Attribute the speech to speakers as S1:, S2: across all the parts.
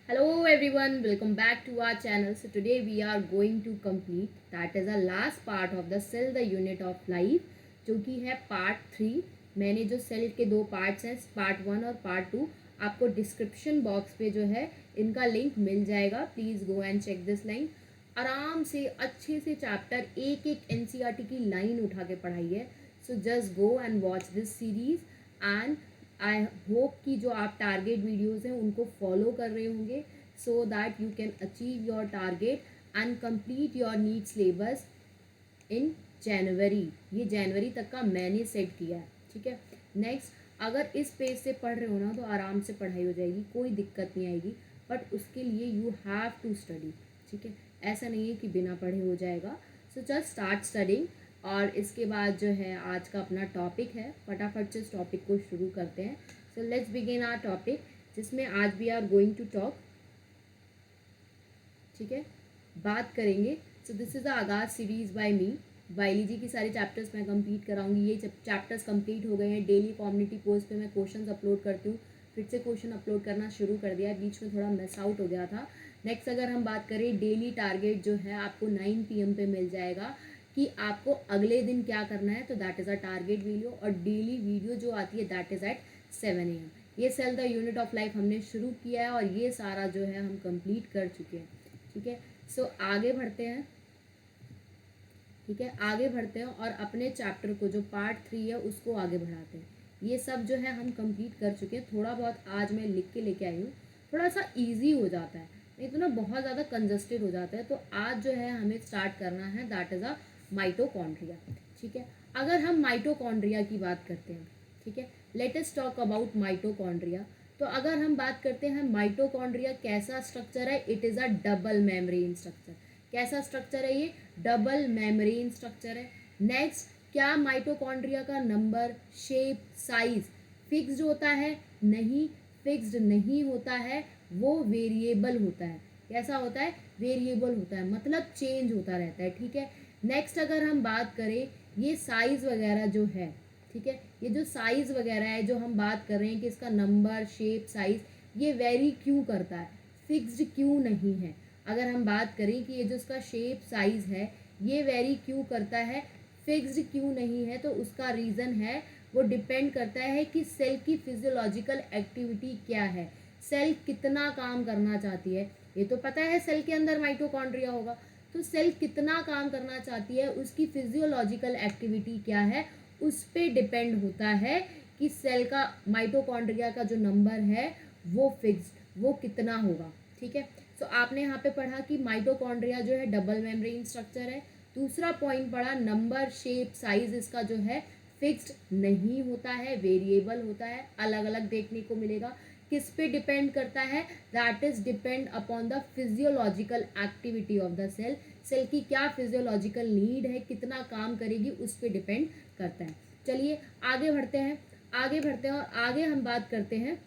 S1: Hello everyone, welcome back to our channel. So today we are going to complete that is the last part of the cell the unit of life जो कि है part 3। मैंने जो cell के दो parts हैं part 1 और part 2 आपको डिस्क्रिप्शन बॉक्स पे जो है इनका लिंक मिल जाएगा। Please go and check this link. आराम से अच्छे से चैप्टर एक एक एनसीईआरटी की लाइन उठा के पढ़ाई है। So just go and watch this series and I hope कि जो आप टारगेट वीडियोज़ हैं उनको फॉलो कर रहे होंगे so that you can achieve your target and complete your need syllabus in January. ये जनवरी तक का मैंने सेट किया है, ठीक है। नेक्स्ट, अगर इस पेज से पढ़ रहे हो ना तो आराम से पढ़ाई हो जाएगी, कोई दिक्कत नहीं आएगी, बट उसके लिए यू हैव टू स्टडी, ठीक है। ऐसा नहीं है कि बिना पढ़े हो जाएगा। So just start studying. और इसके बाद जो है आज का अपना टॉपिक है, फटाफट से इस टॉपिक को शुरू करते हैं। So let's begin our topic, जिसमें आज we are going to talk, ठीक है, बात करेंगे। So this is the Aagaaz series by me. Biology की सारे चैप्टर्स मैं कंप्लीट कराऊंगी। ये चैप्टर्स कंप्लीट हो गए हैं। डेली कम्युनिटी पोस्ट पे मैं क्वेश्चंस अपलोड करती हूँ। फिर से क्वेश्चन अपलोड करना शुरू कर दिया है, बीच में थोड़ा मिस आउट हो गया था। नेक्स्ट, अगर हम बात करें डेली टारगेट जो है आपको 9 PM पे मिल जाएगा कि आपको अगले दिन क्या करना है, तो that is a target video. और डेली वीडियो जो आती है दैट इज़ एट 7 AM। ये cell the unit of life हमने शुरू किया है और ये सारा जो है हम कंप्लीट कर चुके हैं, ठीक है। सो आगे बढ़ते हैं, ठीक है, आगे बढ़ते हैं और अपने चैप्टर को जो पार्ट 3 है उसको आगे बढ़ाते हैं। ये सब जो है हम कंप्लीट कर चुके हैं। थोड़ा बहुत आज मैं लिख के लेके आई हूँ, थोड़ा सा इजी हो जाता है, नहीं तो ना बहुत ज़्यादा कंजस्टेड हो जाता है। तो आज जो है हमें स्टार्ट करना है दैट इज़ अ माइटोकॉन्ड्रिया, ठीक है। अगर हम माइटोकॉन्ड्रिया की बात करते हैं, ठीक है, let us talk about mitochondria. तो अगर हम बात करते हैं माइटोकॉन्ड्रिया कैसा स्ट्रक्चर है, it is a double membrane structure. कैसा स्ट्रक्चर है ये? डबल मेम्ब्रेन स्ट्रक्चर है। नेक्स्ट, क्या माइटोकॉन्ड्रिया का नंबर, शेप, साइज फिक्स्ड होता है? नहीं, फिक्स्ड नहीं होता है, वो वेरिएबल होता है। कैसा होता है? वेरिएबल होता है, मतलब चेंज होता रहता है, ठीक है। नेक्स्ट, अगर हम बात करें ये साइज वगैरह जो है, ठीक है, ये जो साइज वगैरह है जो हम बात कर रहे हैं कि इसका नंबर, शेप, साइज ये वेरी क्यों करता है, फिक्स्ड क्यों नहीं है। अगर हम बात करें कि ये जो इसका शेप साइज है ये वेरी क्यों करता है, फिक्स्ड क्यों नहीं है, तो उसका रीज़न है वो डिपेंड करता है कि सेल की फिजियोलॉजिकल एक्टिविटी क्या है, सेल कितना काम करना चाहती है। ये तो पता है सेल के अंदर माइटोकॉन्ड्रिया होगा, तो सेल कितना काम करना चाहती है, उसकी फिजियोलॉजिकल एक्टिविटी क्या है, उस पर डिपेंड होता है कि सेल का माइटोकॉन्ड्रिया का जो नंबर है वो फिक्स्ड वो कितना होगा, ठीक है। सो आपने यहाँ पे पढ़ा कि माइटोकॉन्ड्रिया जो है डबल मेम्ब्रेन स्ट्रक्चर है। दूसरा पॉइंट पढ़ा, नंबर, शेप, साइज इसका जो है फिक्स्ड नहीं होता है, वेरिएबल होता है, अलग अलग देखने को मिलेगा। किस पे डिपेंड करता है? That is depend upon the physiological activity of the cell. Cell की क्या फिजियोलॉजिकल नीड है, कितना काम करेगी, उस पर डिपेंड करता है। चलिए आगे बढ़ते हैं, आगे बढ़ते हैं और आगे हम बात करते हैं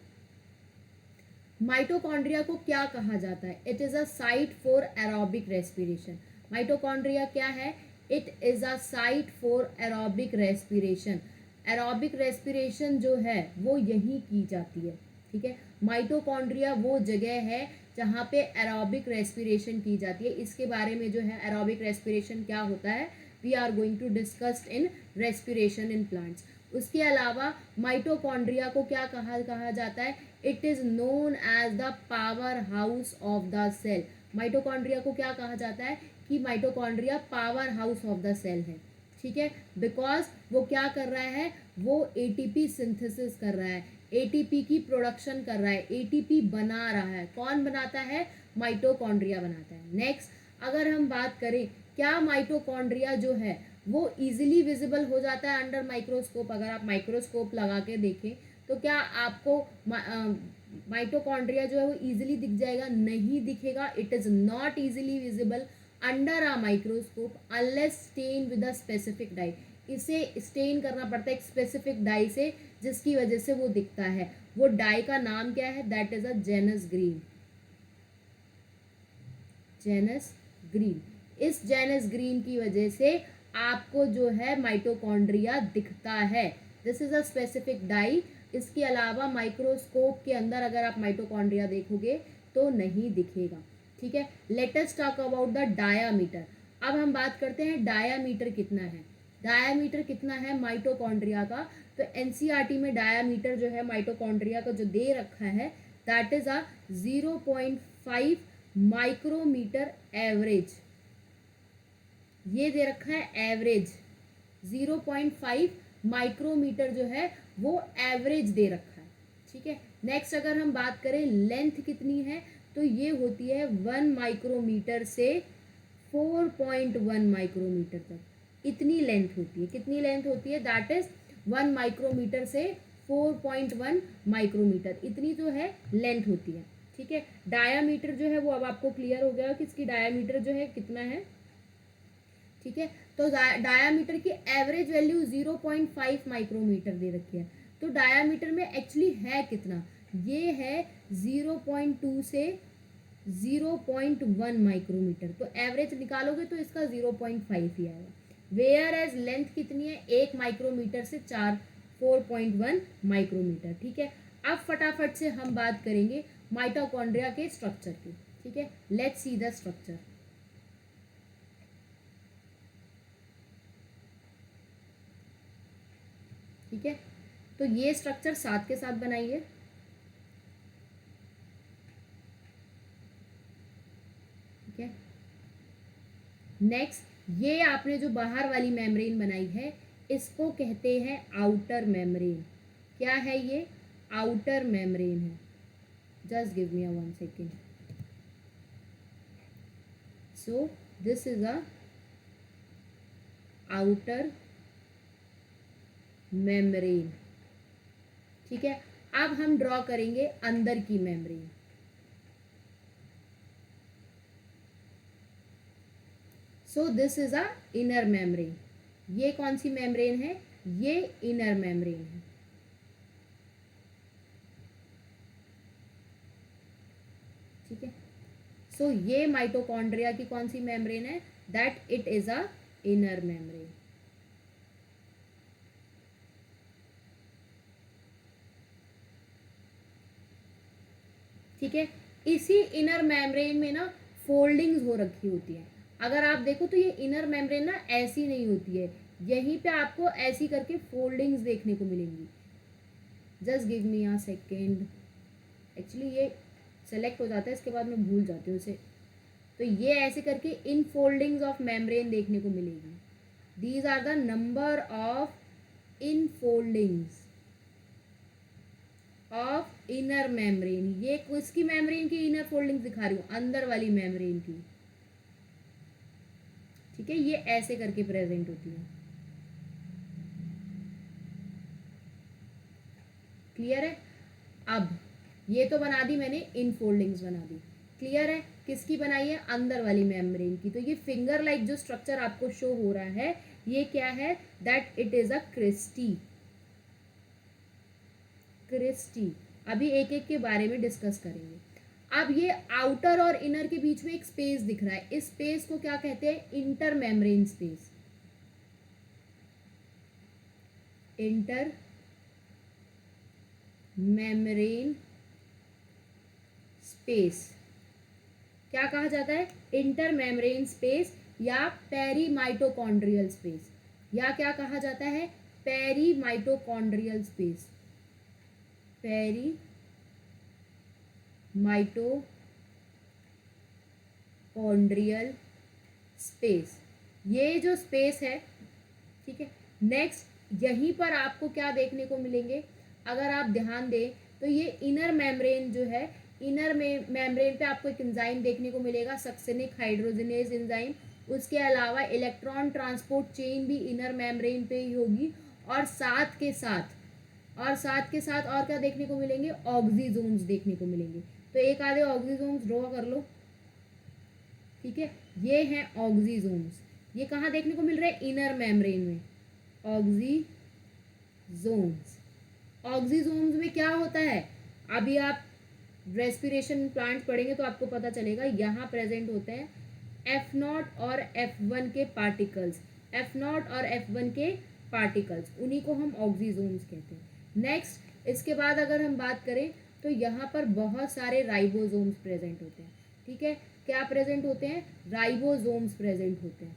S1: माइटोकॉन्ड्रिया को क्या कहा जाता है। It is a site for aerobic respiration. Mitochondria क्या है? It is a site for aerobic respiration. Aerobic respiration जो है वो यहीं की जाती है, ठीक है। माइटोकॉन्ड्रिया वो जगह है जहाँ पे एरोबिक रेस्पिरेशन की जाती है। इसके बारे में जो है एरोबिक रेस्पिरेशन क्या होता है we are going to discuss in respiration in plants. उसके अलावा माइटोकॉन्ड्रिया को क्या कहा जाता है? It is known as the power house of the cell. Mitochondria को क्या कहा जाता है कि mitochondria power house of the cell है, ठीक है। बिकॉज वो क्या कर रहा है, वो एटीपी सिंथेसिस कर रहा है, एटीपी की प्रोडक्शन कर रहा है, एटीपी बना रहा है। कौन बनाता है? माइटोकॉन्ड्रिया बनाता है। नेक्स्ट, अगर हम बात करें क्या माइटोकॉन्ड्रिया जो है वो इजीली विजिबल हो जाता है अंडर माइक्रोस्कोप। अगर आप माइक्रोस्कोप लगा के देखें तो क्या आपको माइटोकॉन्ड्रिया जो है वो इजीली दिख जाएगा? नहीं दिखेगा। It is not easily visible under a microscope unless stain with a specific dye. इसे स्टेन करना पड़ता है एक स्पेसिफिक डाई से, जिसकी वजह से वो दिखता है। वो डाई का नाम क्या है? That is a Janus green. Janus green. इस जेनस ग्रीन की वजह से आपको जो है माइटोकॉन्ड्रिया दिखता है। This is a specific dye. इसके अलावा माइक्रोस्कोप के अंदर अगर आप माइटोकॉन्ड्रिया देखोगे तो नहीं दिखेगा। ठीक है, let us talk about the diameter. अब हम बात करते हैं डायामीटर कितना है। डायामीटर कितना है माइटोकॉन्ड्रिया का, तो एनसीईआरटी में डायामीटर जो है माइटोकॉन्ड्रिया का जो दे रखा है that is a 0.5 micrometre average. ये दे रखा है एवरेज 0.5 माइक्रोमीटर जो है वो एवरेज दे रखा है। ठीक है, नेक्स्ट अगर हम बात करें लेंथ कितनी है, तो ये होती है 1 माइक्रोमीटर से 4.1 माइक्रोमीटर तक, इतनी लेंथ होती है। कितनी लेंथ होती है, दैट इज 1 माइक्रोमीटर से 4.1 माइक्रोमीटर, इतनी जो है लेंथ होती है। ठीक है, डायामीटर जो है वो अब आपको क्लियर हो गया कि इसकी डायामीटर जो है कितना है। ठीक है, तो डायामीटर की एवरेज वैल्यू 0.5 माइक्रोमीटर दे रखी है। तो डायामीटर में एक्चुअली है कितना, ये है 0.2 से 0.1 माइक्रोमीटर, तो एवरेज निकालोगे तो इसका 0.5 ही आएगा। वेयर एज लेंथ कितनी है, 1 माइक्रोमीटर से 4.1 माइक्रोमीटर। ठीक है, अब फटाफट से हम बात करेंगे माइटोकॉन्ड्रिया के स्ट्रक्चर की। ठीक है, लेट्स सी द स्ट्रक्चर। ठीक है, तो ये स्ट्रक्चर साथ के साथ बनाइए। ठीक है, नेक्स्ट ये आपने जो बाहर वाली मेम्ब्रेन बनाई है इसको कहते हैं आउटर मेम्ब्रेन। क्या है ये, आउटर मेम्ब्रेन है। Just give me 1 second. So this is a outer membrane. ठीक है, अब हम ड्रॉ करेंगे अंदर की membrane. So this is a inner membrane. ये कौन सी मेम्ब्रेन है, ये इनर मेम्ब्रेन है। ठीक है, सो ये माइटोकॉन्ड्रिया की कौन सी मेम्ब्रेन है, that it is a inner membrane. ठीक है, इसी इनर मेम्ब्रेन में ना फोल्डिंग्स हो रखी होती है। अगर आप देखो तो ये इनर मेम्ब्रेन ना ऐसी नहीं होती है, यहीं पे आपको ऐसी करके फोल्डिंग्स देखने को मिलेंगी। Just give me a second, actually ये सेलेक्ट हो जाता है इसके बाद मैं भूल जाती हूँ इसे। तो ये ऐसे करके इन फोल्डिंग्स ऑफ मेम्ब्रेन देखने को मिलेगी। These are the number of infoldings of inner membrane. ये किसकी मेम्ब्रेन की इनर फोल्डिंग दिखा रही हूँ, अंदर वाली मेम्ब्रेन की। ठीक है, ये ऐसे करके प्रेजेंट होती है। क्लियर है, अब ये तो बना दी मैंने, इन फोल्डिंग्स बना दी। क्लियर है, किसकी बनाई है, अंदर वाली मेम्ब्रेन की। तो ये फिंगर लाइक जो स्ट्रक्चर आपको शो हो रहा है ये क्या है, that it is a cristae. Cristae, अभी एक एक के बारे में डिस्कस करेंगे। अब ये आउटर और इनर के बीच में एक स्पेस दिख रहा है, इस स्पेस को क्या कहते हैं, inter membrane space. Inter membrane space क्या कहा जाता है, इंटर मेम्ब्रेन स्पेस या पेरीमाइटोकॉन्ड्रियल स्पेस, या क्या कहा जाता है, पेरीमाइटोकॉन्ड्रियल स्पेस। पेरीमाइटोकॉन्ड्रियल स्पेस, ये जो स्पेस है। ठीक है, नेक्स्ट यहीं पर आपको क्या देखने को मिलेंगे, अगर आप ध्यान दें तो ये इनर मेम्ब्रेन जो है, इनर मेम्ब्रेन पे आपको एक एंजाइम देखने को मिलेगा, सक्सेनिक हाइड्रोजनेज एंजाइम। उसके अलावा इलेक्ट्रॉन ट्रांसपोर्ट चेन भी इनर मेम्ब्रेन पे ही होगी, और साथ के साथ और क्या देखने को मिलेंगे, ऑक्सीजोन्स देखने को मिलेंगे। तो एक आधे ऑक्सीजोन्स ड्रॉ कर लो। ठीक है, ये हैं ऑक्सीजोन्स, ये कहाँ देखने को मिल रहे हैं, इनर मेम्ब्रेन में। ऑक्सीजोन्स, ऑक्सीजोन्स में क्या होता है, अभी आप रेस्पिरेशन प्लांट्स पढ़ेंगे तो आपको पता चलेगा, यहाँ प्रेजेंट होते हैं F0 और F1 के पार्टिकल्स। F0 और F1 के पार्टिकल्स, उन्हीं को हम ऑक्सीजोन्स कहते हैं। नेक्स्ट इसके बाद अगर हम बात करें तो तो यहाँ पर बहुत सारे राइबोसोम्स प्रेजेंट होते हैं। ठीक है, क्या प्रेजेंट होते हैं? राइबोसोम्स प्रेजेंट होते हैं।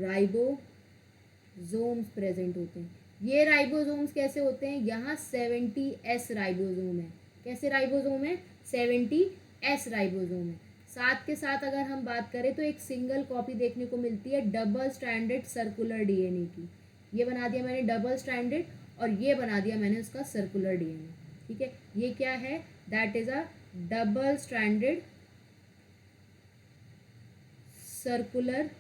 S1: राइबोसोम्स प्रेजेंट होते हैं। ये राइबोसोम्स कैसे होते हैं? यहाँ 70S राइबोसोम है। कैसे राइबोसोम है? 70S राइबोसोम है। साथ के साथ अगर हम बात करें तो एक सिंगल कॉपी देखने को मिलती है डबल स्ट्रैंडेड सर्कुलर डीएनए की। ये बना दिया मैंने डबल स्ट्रैंडेड और ये बना दिया मैंने उसका सर्कुलर डीएनए। ठीक है, ये क्या है? That is a double stranded circular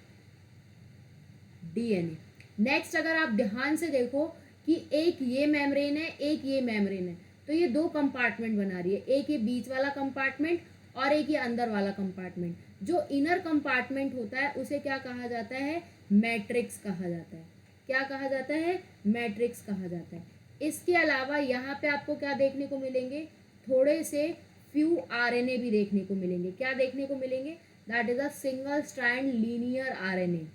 S1: DNA. Next अगर आप ध्यान से देखो कि एक ये मेम्ब्रेन है, एक ये मेम्ब्रेन है, तो ये दो कंपार्टमेंट बना रही है, एक ये बीच वाला कंपार्टमेंट और एक ये अंदर वाला कंपार्टमेंट। जो इनर कंपार्टमेंट होता है उसे क्या कहा जाता है? मैट्रिक्स कहा जाता है। क्या कहा जाता है? मैट्रिक्स कहा जाता है। इसके अलावा यहाँ पे आपको क्या देखने को मिलेंगे? थोड़े से फ्यू आरएनए भी देखने को मिलेंगे। क्या देखने को मिलेंगे? That is a single strand linear RNA.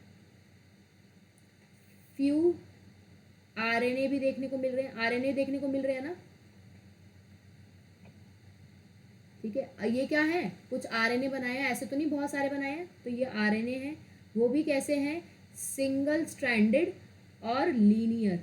S1: Few RNA भी देखने को मिल रहे हैं, आरएनए देखने को मिल रहे हैं ना। ठीक है, ये क्या है? कुछ आरएनए बनाए हैं, ऐसे तो नहीं बहुत सारे बनाए हैं, तो ये आरएनए हैं। वो भी कैसे हैं? सिंगल स्ट्रैंडेड और लीनियर।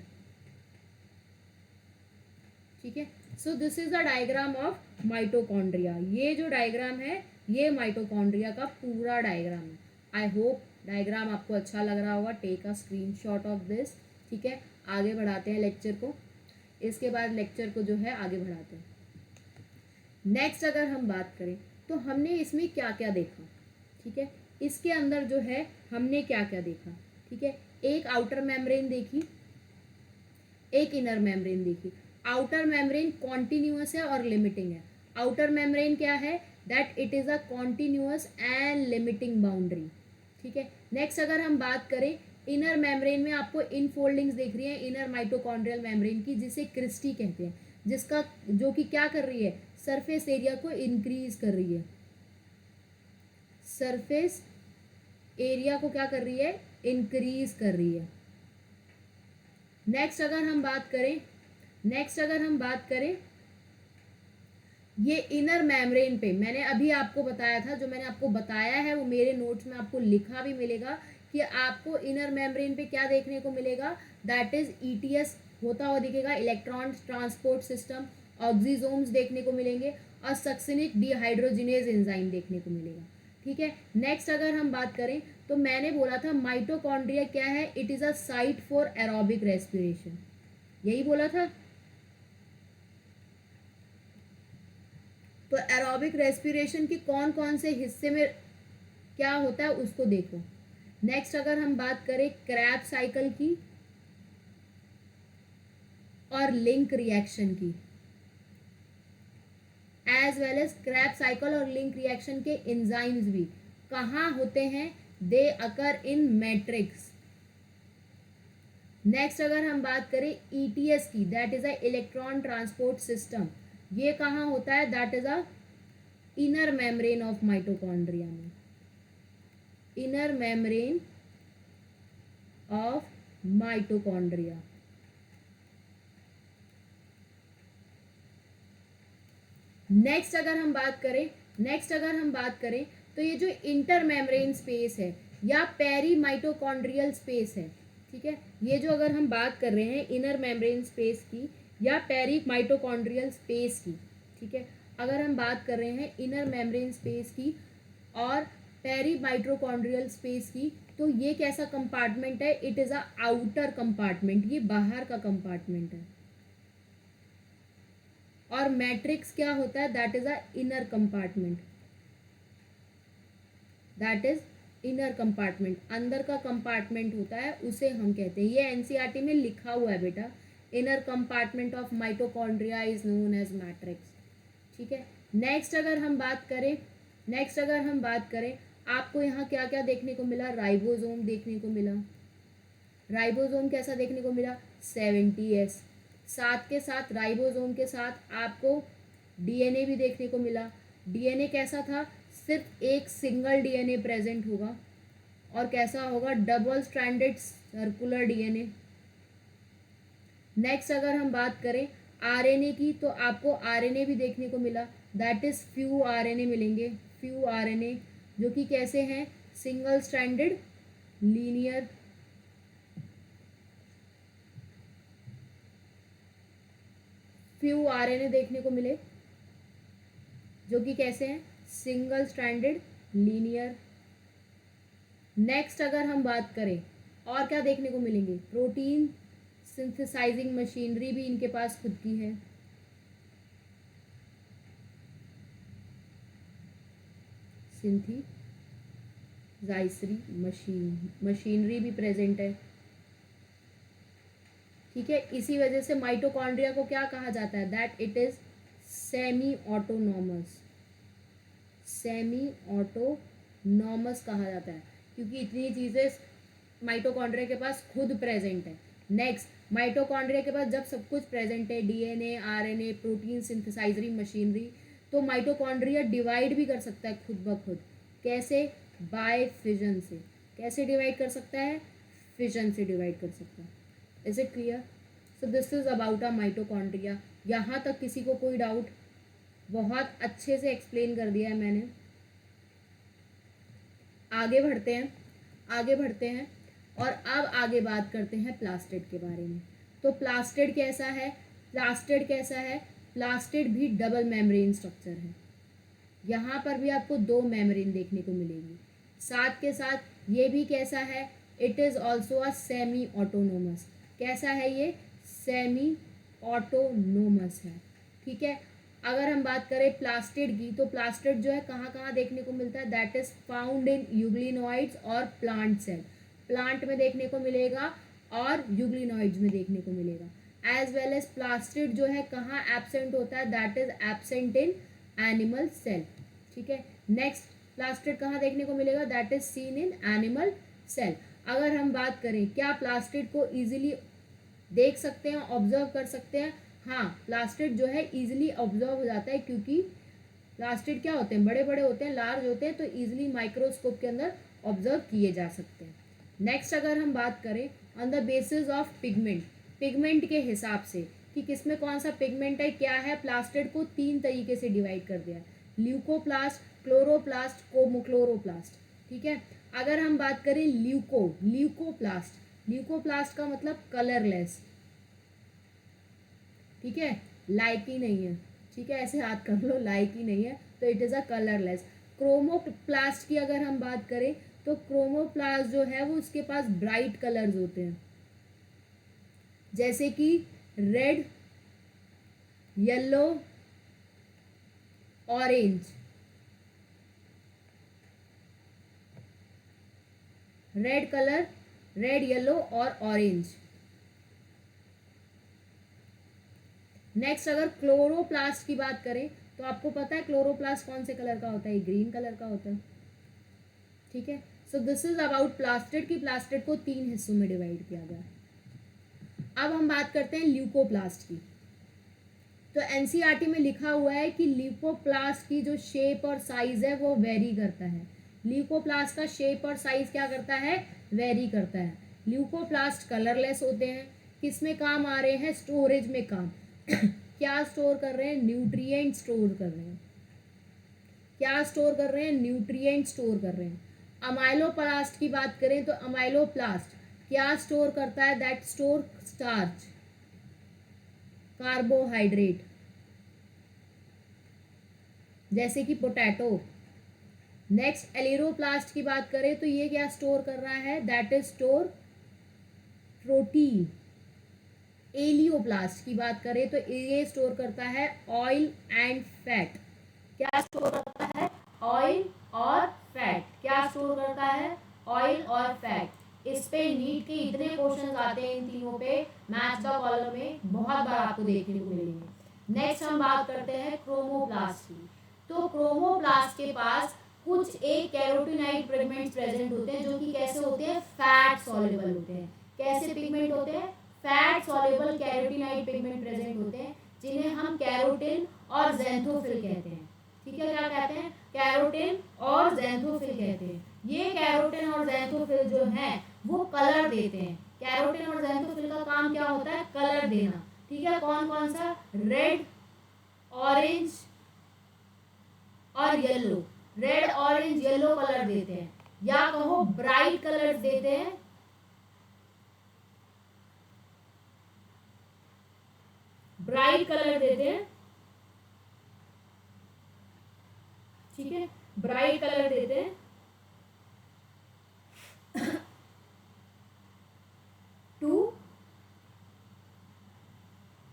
S1: ठीक है, सो this is the diagram of mitochondria. ये जो डायग्राम है ये माइटोकॉन्ड्रिया का पूरा डायग्राम है। आई होप डायग्राम आपको अच्छा लग रहा होगा। Take a screenshot of this. ठीक है, आगे बढ़ाते हैं लेक्चर को। इसके बाद लेक्चर को जो है आगे बढ़ाते हैं। नेक्स्ट अगर हम बात करें तो हमने इसमें क्या क्या देखा। ठीक है, इसके अंदर जो है हमने क्या क्या देखा। ठीक है, एक आउटर मेम्ब्रेन देखी, एक इनर मेम्ब्रेन देखी। आउटर मेम्ब्रेन कॉन्टिन्यूअस है और लिमिटिंग है। आउटर मेम्ब्रेन क्या है? That it is a continuous and limiting boundary. ठीक है, नेक्स्ट अगर हम बात करें इनर मेम्ब्रेन में आपको इनफोल्डिंग्स दिख रही है इनर माइटोकॉन्ड्रियल मेम्ब्रेन की, जिसे क्रिस्टी कहते हैं, जिसका जो कि क्या कर रही है? सरफेस एरिया को इंक्रीज कर रही है। सरफेस एरिया को क्या कर रही है? इंक्रीज कर रही है। नेक्स्ट अगर हम बात करें ये इनर मेम्ब्रेन पे मैंने अभी आपको बताया था, जो मैंने आपको बताया है वो मेरे नोट्स में आपको लिखा भी मिलेगा कि आपको इनर मेम्ब्रेन पे क्या देखने को मिलेगा। दैट इज ईटीएस होता हुआ दिखेगा, इलेक्ट्रॉन ट्रांसपोर्ट सिस्टम, ऑक्सीजोम्स देखने को मिलेंगे और सक्सिनिक डिहाइड्रोजिनेज एंजाइम देखने को मिलेगा। ठीक है, नेक्स्ट अगर हम बात करें तो मैंने बोला था माइटोकॉन्ड्रिया क्या है? It is a site for aerobic respiration, यही बोला था। तो एरोबिक रेस्पिरेशन के कौन कौन से हिस्से में क्या होता है उसको देखो। नेक्स्ट अगर हम बात करें क्रैब्स साइकिल की और लिंक रिएक्शन की, as well as Krebs cycle और लिंक रिएक्शन के एंजाइम्स भी कहाँ होते हैं? दे अकर इन मैट्रिक्स। नेक्स्ट अगर हम बात करें ईटीएस की, that is a electron transport system, ये कहाँ होता है? That is a inner membrane of mitochondria में, inner membrane of mitochondria. Next अगर हम बात करें तो ये जो इंटर मेम्ब्रेन स्पेस है या पेरी माइटोकॉन्ड्रियल स्पेस है। ठीक है, ये जो अगर हम बात कर रहे हैं इनर मेम्ब्रेन स्पेस की या पेरी माइटोकॉन्ड्रियल स्पेस की, ठीक है, अगर हम बात कर रहे हैं इनर मेम्ब्रेन स्पेस की और पेरी माइटोकॉन्ड्रियल स्पेस की, तो ये कैसा कंपार्टमेंट है? It is a outer compartment, ये बाहर का कंपार्टमेंट है। और मैट्रिक्स क्या होता है? That is a inner compartment, that is inner compartment, अंदर का कंपार्टमेंट होता है उसे हम कहते हैं। ये एनसीईआरटी में लिखा हुआ है बेटा, inner compartment of mitochondria is known as matrix. ठीक है, नेक्स्ट अगर हम बात करें आपको यहाँ क्या क्या देखने को मिला? राइबोसोम देखने को मिला। राइबोसोम कैसा देखने को मिला? 70S। साथ के साथ राइबोसोम के साथ आपको डीएनए भी देखने को मिला। डीएनए कैसा था? सिर्फ एक सिंगल डीएनए प्रेजेंट होगा और कैसा होगा? Double stranded circular DNA. Next अगर हम बात करें आरएनए की, तो आपको आरएनए भी देखने को मिला, दैट इज फ्यू आरएनए मिलेंगे, फ्यू आरएनए, जो कि कैसे हैं, single stranded linear, few RNA देखने को मिले जो कि कैसे हैं, सिंगल स्ट्रैंडेड लीनियर। नेक्स्ट अगर हम बात करें और क्या देखने को मिलेंगे, प्रोटीन सिंथेसाइजिंग मशीनरी भी इनके पास खुद की है, सिंथेसाइजरी मशीनरी भी प्रेजेंट है, ठीक है। इसी वजह से माइटोकॉन्ड्रिया को क्या कहा जाता है, that it is semi autonomous, semi autonomous कहा जाता है, क्योंकि इतनी चीज़ें माइटोकॉन्ड्रिया के पास खुद प्रेजेंट है। नेक्स्ट, माइटोकॉन्ड्रिया के पास जब सब कुछ प्रेजेंट है, डीएनए, आरएनए, प्रोटीन सिंथेसाइजरी मशीनरी, तो माइटोकॉन्ड्रिया डिवाइड भी कर सकता है खुद ब खुद, कैसे, बाय फिजन से। कैसे डिवाइड कर सकता है, फिजन से डिवाइड कर सकता है। Is it clear? So this is about a mitochondria. यहाँ तक किसी को कोई डाउट? बहुत अच्छे से एक्सप्लेन कर दिया है मैंने। आगे बढ़ते हैं, आगे बढ़ते हैं और अब आगे बात करते हैं प्लास्टिड के बारे में। तो प्लास्टिड कैसा है, प्लास्टिड कैसा है, प्लास्टिड भी डबल मेम्ब्रेन स्ट्रक्चर है। यहाँ पर भी आपको दो मेम्ब्रेन देखने को मिलेगी, साथ के साथ ये भी कैसा है, it is also a semi autonomous. कैसा है ये, सेमी ऑटोनोमस है, ठीक है। अगर हम बात करें प्लास्टिड की, तो प्लास्टिड जो है कहाँ कहाँ देखने को मिलता है, that is found in euglenoids और प्लांट सेल। प्लांट में देखने को मिलेगा और यूग्लिनॉइड्स में देखने को मिलेगा। एज वेल एज प्लास्टिड जो है कहाँ एब्सेंट होता है, that is absent in animal cell, ठीक है। नेक्स्ट, प्लास्टिड कहाँ देखने को मिलेगा, that is seen in animal cell. अगर हम बात करें क्या प्लास्टिड को ईजिली देख सकते हैं, ऑब्जर्व कर सकते हैं, हाँ, प्लास्टिड जो है ईजिली ऑब्जर्व हो जाता है, क्योंकि प्लास्टिड क्या होते हैं, बड़े बड़े होते हैं, लार्ज होते हैं, तो ईजिली माइक्रोस्कोप के अंदर ऑब्जर्व किए जा सकते हैं। नेक्स्ट अगर हम बात करें on the basis of pigment, pigment के हिसाब से कि किसमें कौन सा पिगमेंट है, क्या है, प्लास्टिड को तीन तरीके से डिवाइड कर दिया है, ल्यूकोप्लास्ट, क्लोरोप्लास्ट, कोमोक्लोरोप्लास्ट, ठीक है। अगर हम बात करें ल्यूकोप्लास्ट, ल्यूकोप्लास्ट का मतलब कलरलेस, ठीक है, लाइक ही नहीं है, ठीक है, ऐसे याद कर लो, लाइक ही नहीं है, तो it is a colourless. Chromoplast की अगर हम बात करें, तो क्रोमोप्लास्ट जो है वो उसके पास ब्राइट कलर्स होते हैं, जैसे कि red, yellow, orange, red colour, red, yellow और ऑरेंज। नेक्स्ट अगर क्लोरोप्लास्ट की बात करें, तो आपको पता है क्लोरोप्लास्ट कौन से कलर का होता है, ग्रीन कलर का होता है, ठीक है। सो दिस इज अबाउट प्लास्टिड की प्लास्टिड को तीन हिस्सों में डिवाइड किया गया। अब हम बात करते हैं ल्यूकोप्लास्ट की। तो एनसीईआरटी में लिखा हुआ है कि ल्यूकोप्लास्ट की जो शेप और साइज है वो वेरी करता है। ल्यूकोप्लास्ट का शेप और साइज क्या करता है, वेरी करता है। ल्यूकोप्लास्ट कलरलेस होते हैं, किसमें काम आ रहे हैं, स्टोरेज में काम क्या स्टोर कर रहे हैं, न्यूट्रिएंट स्टोर कर रहे हैं। क्या स्टोर कर रहे हैं, न्यूट्रिएंट स्टोर कर रहे हैं। अमाइलोप्लास्ट की बात करें तो अमाइलोप्लास्ट क्या स्टोर करता है, दैट स्टोर स्टार्च, कार्बोहाइड्रेट, जैसे कि पोटैटो। नेक्स्ट एलिरोप्लास्ट की बात करें तो ये क्या स्टोर कर रहा है, that is store protein. Elaioplast की बात करें तो ये स्टोर करता है ऑयल एंड फैट। क्या स्टोर करता है, ऑयल और फैट। क्या स्टोर करता है, ऑयल और फैट। इस पे नीट के इतने क्वेश्चन आते हैं इन तीनों पे, मैथ्स का कॉलम में बहुत बार आपको देखने को मिलेंगे। नेक्स्ट हम बात करते हैं क्रोमोप्लास्ट की। तो क्रोमोप्लास्ट के पास कुछ एक कैरोटीनाइड पिगमेंट्स प्रेजेंट होते हैं, जो कि कैसे होते हैं, फैट सॉल्युबल होते हैं। कैसे पिगमेंट होते हैं, fat soluble carotenoid pigment present होते हैं, जिन्हें हम कैरोटिन और ज़ैंथोफिल कहते हैं, ठीक है। क्या कहते हैं, कैरोटिन और ज़ैंथोफिल कहते हैं। ये कैरोटिन और ज़ैंथोफिल जो हैं वो कलर देते हैं। कैरोटिन और ज़ैंथोफिल का काम क्या होता है, कलर देना। ठीक है, कौन कौन सा, रेड, ऑरेंज और yellow, red orange yellow colour देते हैं, या कहो ब्राइट कलर देते हैं, ब्राइट कलर देते हैं, ठीक है, ब्राइट कलर देते हैं टू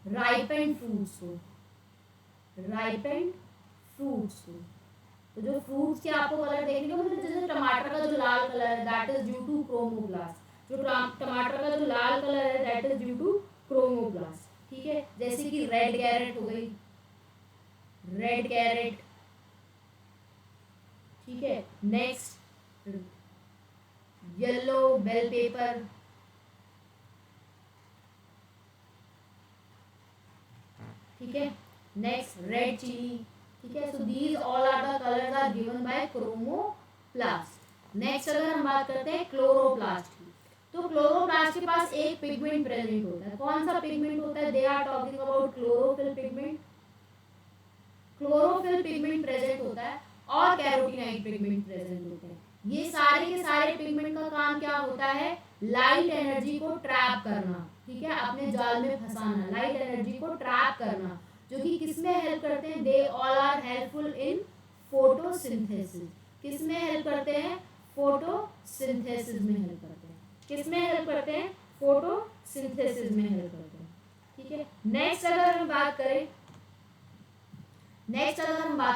S1: राइपेंड फ्रूट्स को, राइपेंड फ्रूट्स को। तो जो फ्रूट्स के आपको कलर देखने को मिलते हैं, जैसे टमाटर का जो लाल कलर है that is due to chromoplast, जो टमाटर का जो लाल कलर है that is due to chromoplast, ठीक है। जैसे कि रेड कैरेट हो गई, रेड कैरेट, ठीक है। नेक्स्ट येलो बेल पेपर, ठीक है। नेक्स्ट रेड चिली, ठीक है। So these all are the colours are given by chromoplast. Next अगर हम बात करते हैं क्लोरोप्लास्ट की, तो क्लोरोप्लास्ट के पास एक पिगमेंट प्रेजेंट होता है। कौन सा पिगमेंट होता है? They are talking about chlorophyll pigment. Chlorophyll pigment present होता है और कैरोटीनाइड पिगमेंट प्रेजेंट होते हैं। ये सारे के सारे पिगमेंट का काम क्या होता है? लाइट एनर्जी को ट्रैप करना, ठीक है, अपने जाल में फंसाना, लाइट एनर्जी को ट्रैप करना, जो कि किसमें हेल्प करते हैं? They all are helpful in photosynthesis. किसमें हेल्प करते हैं? फोटोसिंथेसिस में हेल्प करते हैं। किसमें हेल्प करते हैं? फोटोसिंथेसिस में हेल्प करते हैं, ठीक है। नेक्स्ट अगर हम बात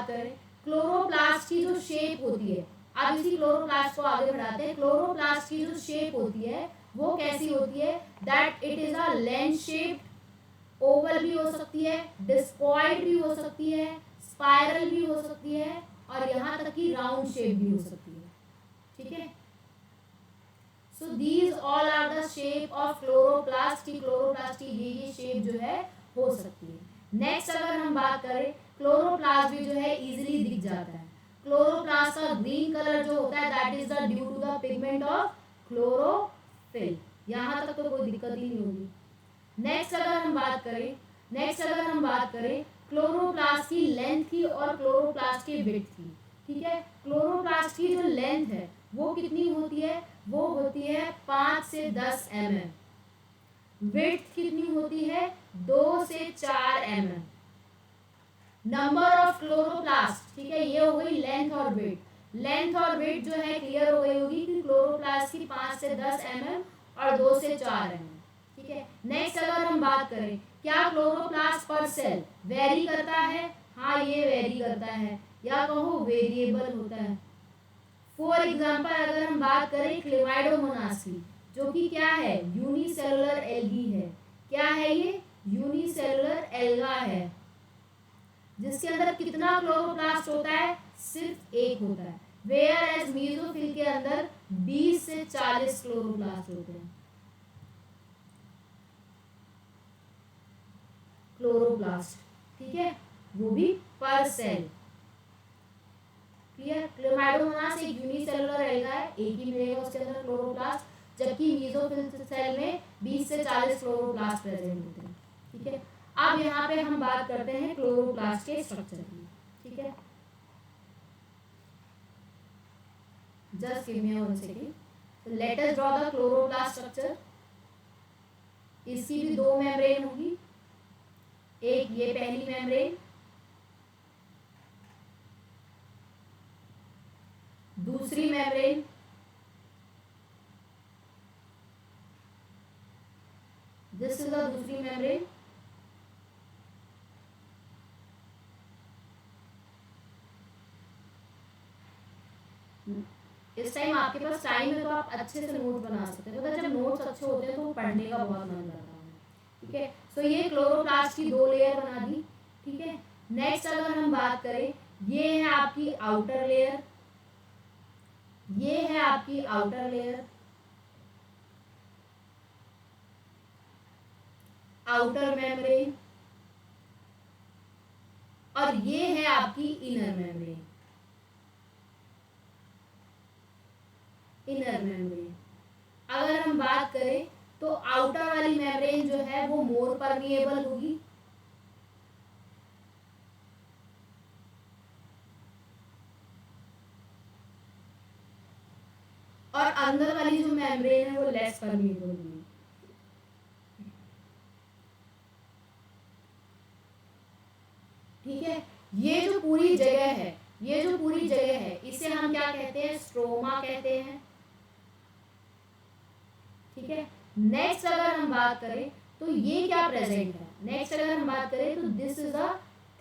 S1: करें क्लोरोप्लास्ट की जो शेप होती है, अब इसी क्लोरोप्लास्ट को आगे बढ़ाते हैं। क्लोरोप्लास्ट की जो शेप होती है वो कैसी होती है? That it is a lens shaped, Oval भी हो सकती है, डिस्कॉइड भी हो सकती है, स्पाइरल भी हो सकती है, और यहाँ तक कि राउंड शेप भी हो सकती है, ठीक है। So these all are the shape of chloroplast की। क्लोरोप्लास्ट की ये शेप जो है हो सकती है। नेक्स्ट अगर हम बात करें, क्लोरोप्लास्ट भी जो है इजीली दिख जाता है। क्लोरोप्लास्ट का ग्रीन कलर जो होता है that is the due to the pigment of chlorophyll. यहाँ तक तो कोई दिक्कत ही नहीं होगी। नेक्स्ट अगर हम बात करें क्लोरोप्लास्ट की लेंथ की और क्लोरोप्लास्ट की विड्थ की, ठीक है। क्लोरोप्लास्ट की जो लेंथ है वो कितनी होती है? वो होती है 5 से 10 mm। विड्थ कितनी होती है? 2 से 4 mm। नंबर ऑफ क्लोरोप्लास्ट, ठीक है, ये हो गई लेंथ और विड्थ। लेंथ और विड्थ जो है क्लियर हो गई होगी कि क्लोरोप्लास्ट की 5 से 10 mm और 2 से 4 mm, ठीक है। नेक्स्ट अगर हम बात करें, क्या क्लोरोप्लास्ट पर सेल वेरी करता है? हाँ, ये वेरी करता है, या कहो वेरिएबल होता है। फॉर एग्जाम्पल अगर हम बात करें क्लेमाइडोमोनास की, जो कि क्या है? यूनिसेलुलर एल्गी है। क्या है ये? यूनिसेलुलर एल्गा है, जिसके अंदर कितना क्लोरोप्लास्ट होता है? सिर्फ एक होता है। वेयर एज मीसोफिल के अंदर 20 से 40 क्लोरोप्लास्ट होते हैं। क्लोरोप्लास्ट, ठीक है, वो भी पर सेल। क्लियर? क्लेमाइडोमोनास एक यूनिसेलुलर एल्गा है, एक ही मिलेगा उसके अंदर क्लोरोप्लास्ट, जबकि मीसोफिल सेल में 20 से 40 क्लोरोप्लास्ट प्रेजेंट होते हैं, ठीक है। अब यहाँ पे हम बात करते हैं क्लोरोप्लास्ट के स्ट्रक्चर की, ठीक है। Just give me 1 second. Let us draw the chloroplast structure. इसकी भी 2 मेम्ब्रेन होगी, एक ये पहली मेम्ब्रेन, दूसरी मेम्ब्रेन, दिस इज द दूसरी मेम्ब्रेन, इस टाइम आपके पास टाइम है तो आप अच्छे से नोट बना सकते हैं, मतलब जब नोट्स अच्छे होते हैं तो पढ़ने का बहुत मन करता है, ठीक है। सो ये क्लोरोप्लास्ट की 2 लेयर बना दी, ठीक है। नेक्स्ट अगर हम बात करें, ये है आपकी आउटर लेयर, ये है आपकी आउटर लेयर, आउटर मेम्ब्रेन, और ये है आपकी इनर मेम्ब्रेन, इनर मेम्ब्रेन। अगर हम बात करें तो आउटर वाली मेम्ब्रेन जो है वो मोर परमिएबल होगी, और अंदर वाली जो मेम्ब्रेन है वो लेस परमिएबल होगी। ठीक है, ये जो पूरी जगह है, ये जो पूरी जगह है इसे हम क्या कहते हैं, स्ट्रोमा कहते हैं। ठीक है, नेक्स्ट अगर हम बात करें तो ये क्या प्रेजेंट है, नेक्स्ट अगर हम बात करें तो दिस इज अ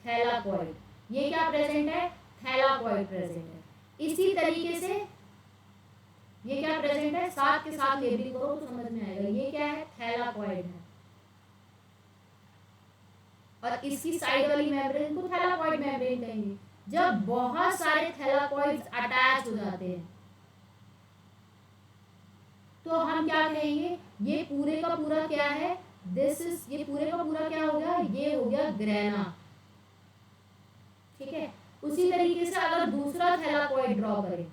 S1: थैलाकॉइड। ये क्या प्रेजेंट है, थैलाकॉइड प्रेजेंट है। इसी तरीके से ये क्या प्रेजेंट है, साथ के साथ लेबलिंग करो तो समझ में आएगा। ये क्या है, थैलाकॉइड है, और इसकी साइड वाली मेम्ब्रेन को थैलाकॉइड मेम्ब्रेन कहेंगे। जब बहुत सारे थैलाकॉइड्स अटैच हो जाते हैं तो हम क्या कहेंगे, ये पूरे का पूरा क्या है, दिस इज, ये पूरे का पूरा क्या हो गया, ये हो गया ग्रेना। ठीक है, उसी तरीके से अगर दूसरा थैलाकॉइड ड्रॉ करें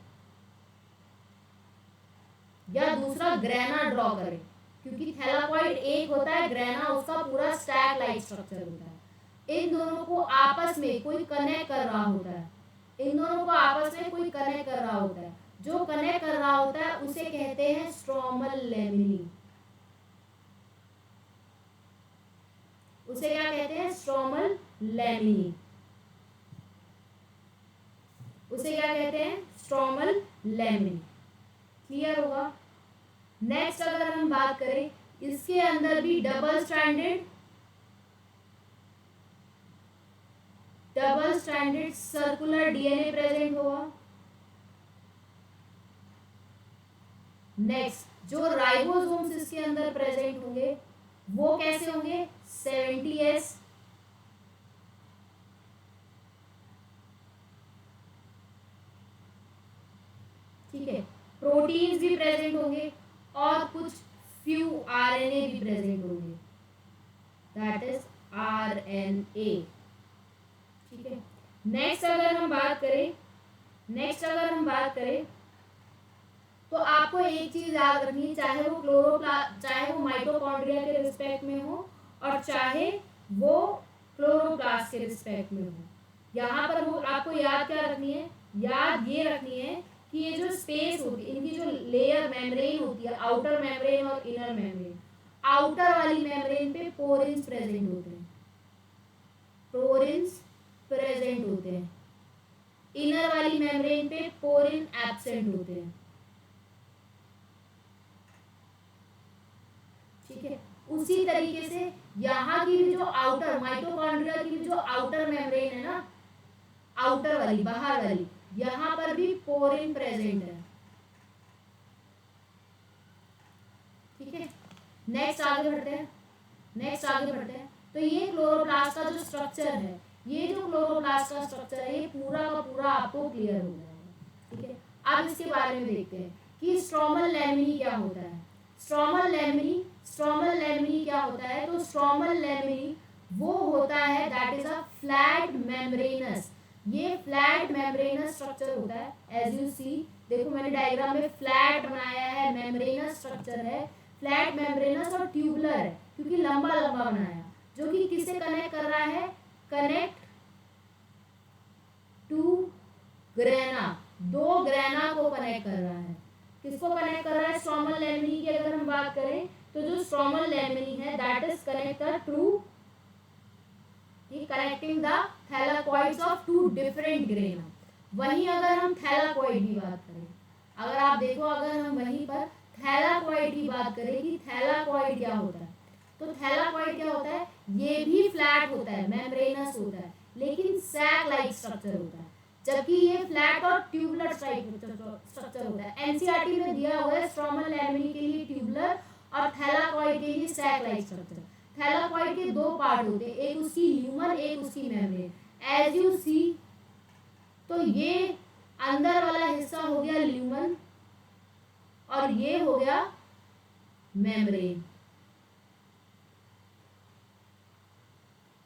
S1: या दूसरा ग्रेना ड्रॉ करें, क्योंकि थैलाकॉइड एक होता है, ग्रेना उसका पूरा स्टैक लाइक स्ट्रक्चर होता है। इन दोनों को आपस में कोई कनेक्ट कर रहा होता है, इन दोनों को आपस में कोई कनेक्ट कर रहा होता है। जो कनेक्ट कर रहा होता है उसे कहते हैं स्ट्रोमल लेमिनी। उसे क्या कहते हैं, स्ट्रोमल लेमिनी। उसे क्या कहते हैं, स्ट्रोमल लेमिनी। क्लियर होगा। नेक्स्ट अगर हम बात करें, इसके अंदर भी double stranded circular DNA present होगा। नेक्स्ट जो राइबोसोम्स इसके अंदर प्रेजेंट होंगे वो कैसे होंगे, 70S। ठीक है, प्रोटीन्स भी प्रेजेंट होंगे और कुछ फ्यू आरएनए भी प्रेजेंट होंगे, दैट इज आरएनए। ठीक है, नेक्स्ट अगर हम बात करें तो आपको एक चीज याद रखनी है, चाहे वो माइटोकॉन्ड्रिया के रिस्पेक्ट में हो और चाहे वो क्लोरोप्लास्ट के रिस्पेक्ट में हो। यहाँ पर वो आपको याद क्या रखनी है, याद ये रखनी है कि ये जो स्पेस होती है, इनकी जो लेयर मेम्ब्रेन होती है, आउटर मेम्ब्रेन और इनर मेम्ब्रेन, आउटर वाली मेम्ब्रेन पे पोरिन्स प्रेजेंट होते हैं, पोरिन्स प्रेजेंट होते हैं। इनर वाली मेम्ब्रेन पे पोरिन एब्सेंट होते हैं। ठीक है, उसी तरीके से यहाँ की भी जो आउटर माइटोकॉन्ड्रिया की भी जो आउटर मेम्ब्रेन है ना, आउटर वाली, बाहर वाली, यहाँ पर भी पोरिन प्रेजेंट है। ठीक है, नेक्स्ट आगे बढ़ते हैं। तो ये क्लोरोप्लास्ट का जो स्ट्रक्चर है, ये जो क्लोरोप्लास्ट का स्ट्रक्चर है, ये पूरा का पूरा आपको क्लियर हो जाएगा। ठीक है, अब इसके बारे में देखते हैं कि स्ट्रोमल लेमिनी क्या होता है। स्ट्रोमल लेमिनी क्या होता है, तो स्ट्रोमल लेमिनी वो होता है that is a flat membranes. ये फ्लैट मेम्ब्रेनस स्ट्रक्चर होता है। एज यू सी, देखो मैंने डायग्राम में फ्लैट बनाया है, मेम्ब्रेनस स्ट्रक्चर है, फ्लैट मेम्ब्रेनस और ट्यूबुलर है क्योंकि लंबा लंबा बनाया, जो कि किसे कनेक्ट कर रहा है, कनेक्ट टू ग्रेना, दो ग्रेना को कनेक्ट कर रहा है। किसको कनेक्ट कर रहा है, स्ट्रोमल लेमिनी की अगर हम बात करें तो जो स्ट्रोमल लेमिनी है that is connected to connecting the thylakoids of two different grana. वहीं अगर हम थैलाकॉइड की बात करें, अगर आप देखो, अगर हम वहीं पर थैलाकॉइड की बात करें कि थैलाकॉइड क्या होता है, तो थैलाकॉइड क्या होता है, ये भी फ्लैट होता है, मेम्ब्रेनस होता है, लेकिन सैक लाइक स्ट्रक्चर होता है, जबकि ये फ्लैट और ट्यूबुलर स्ट्रक्चर होता है। एनसीईआरटी में दिया हुआ है स्ट्रोमल लेमिनी के लिए ट्यूबुलर और थैलाकॉइड के लिए सैक लाइक स्ट्रक्चर। थैलाकॉइड के दो पार्ट होते हैं, एक उसकी ल्यूमन, एक उसकी मेम्ब्रेन। एज यू सी, तो ये अंदर वाला हिस्सा हो गया ल्यूमन और ये हो गया मेम्ब्रेन।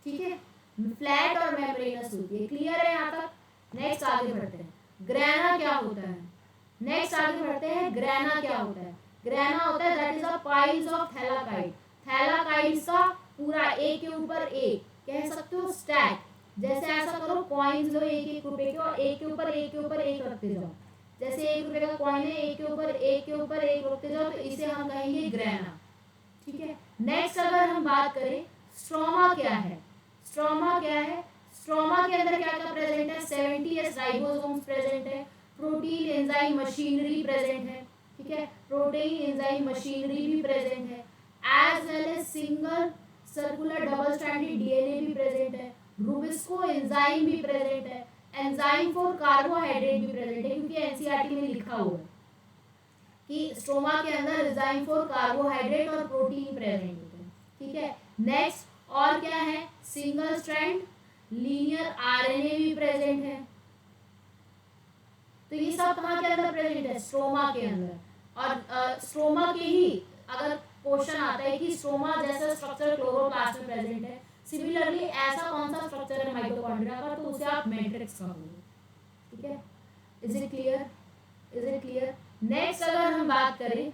S1: ठीक है, फ्लैट और मेम्ब्रेनस होती है। क्लियर है यहाँ तक। नेक्स्ट आगे बढ़ते हैं, ग्रेना क्या होता है। ग्रेना क्या होता है, ग्रैना होता है that is a piles of thylakoid, thylakoids का पूरा एक के ऊपर एक, कह सकते हो स्टैक, जैसे ऐसा करो कॉइन्स लो एक एक रुपए के और एक के ऊपर एक के ऊपर एक रखते जाओ, जैसे 1 रुपए का कॉइन है एक के ऊपर एक के ऊपर एक रखते जाओ, तो इसे हम कहेंगे ग्रैना, ठीक है। नेक्स्ट अगर हम बात करें स्ट्रोमा क्या है, स्ट्रोमा क्या है, स्ट्रोमा के अंदर क्या क्या प्रेजेंट है, 70s राइबोसोम्स प्रेजेंट है, प्रोटीन एंजाइम मशीनरी प्रेजेंट है, ठीक है, प्रोटीन एंजाइम मशीनरी भी प्रेजेंट है, as well as single circular double stranded DNA भी प्रेजेंट है, रूबिस्को एंजाइम भी प्रेजेंट है, एंजाइम फॉर कार्बोहाइड्रेट भी प्रेजेंट है, क्योंकि एनसीईआरटी में लिखा हुआ है कि स्ट्रोमा के अंदर एंजाइम फॉर कार्बोहाइड्रेट और प्रोटीन प्रेजेंट होते हैं, ठीक है। नेक्स्ट और क्या है, सिंगल स्ट्रैंड लीनियर आरएनए भी प्रेजेंट है, तो ये सब कहाँ के अंदर प्रेजेंट है, स्ट्रोमा के अंदर। और स्ट्रोमा के ही अगर क्वेश्चन आता है कि स्ट्रोमा जैसा स्ट्रक्चर क्लोरोप्लास्ट में प्रेजेंट है, सिमिलरली ऐसा कौन सा स्ट्रक्चर है माइटोकॉन्ड्रिया का, तो उसे आप मैट्रिक्स कहोगे, ठीक है। Is it clear, is it clear. Next अगर हम बात करें,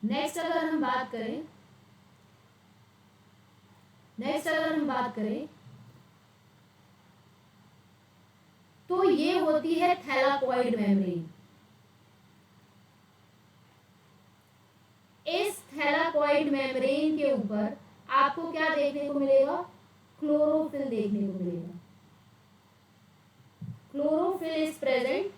S1: नेक्स्ट अगर हम बात करें, नेक्स्ट अगर हम बात करें तो ये होती है थैलाकोइड मेम्ब्रेन। इस थैलाकोइड मेम्ब्रेन के ऊपर आपको क्या देखने को मिलेगा, क्लोरोफिल देखने को मिलेगा, क्लोरोफिल इज प्रेजेंट,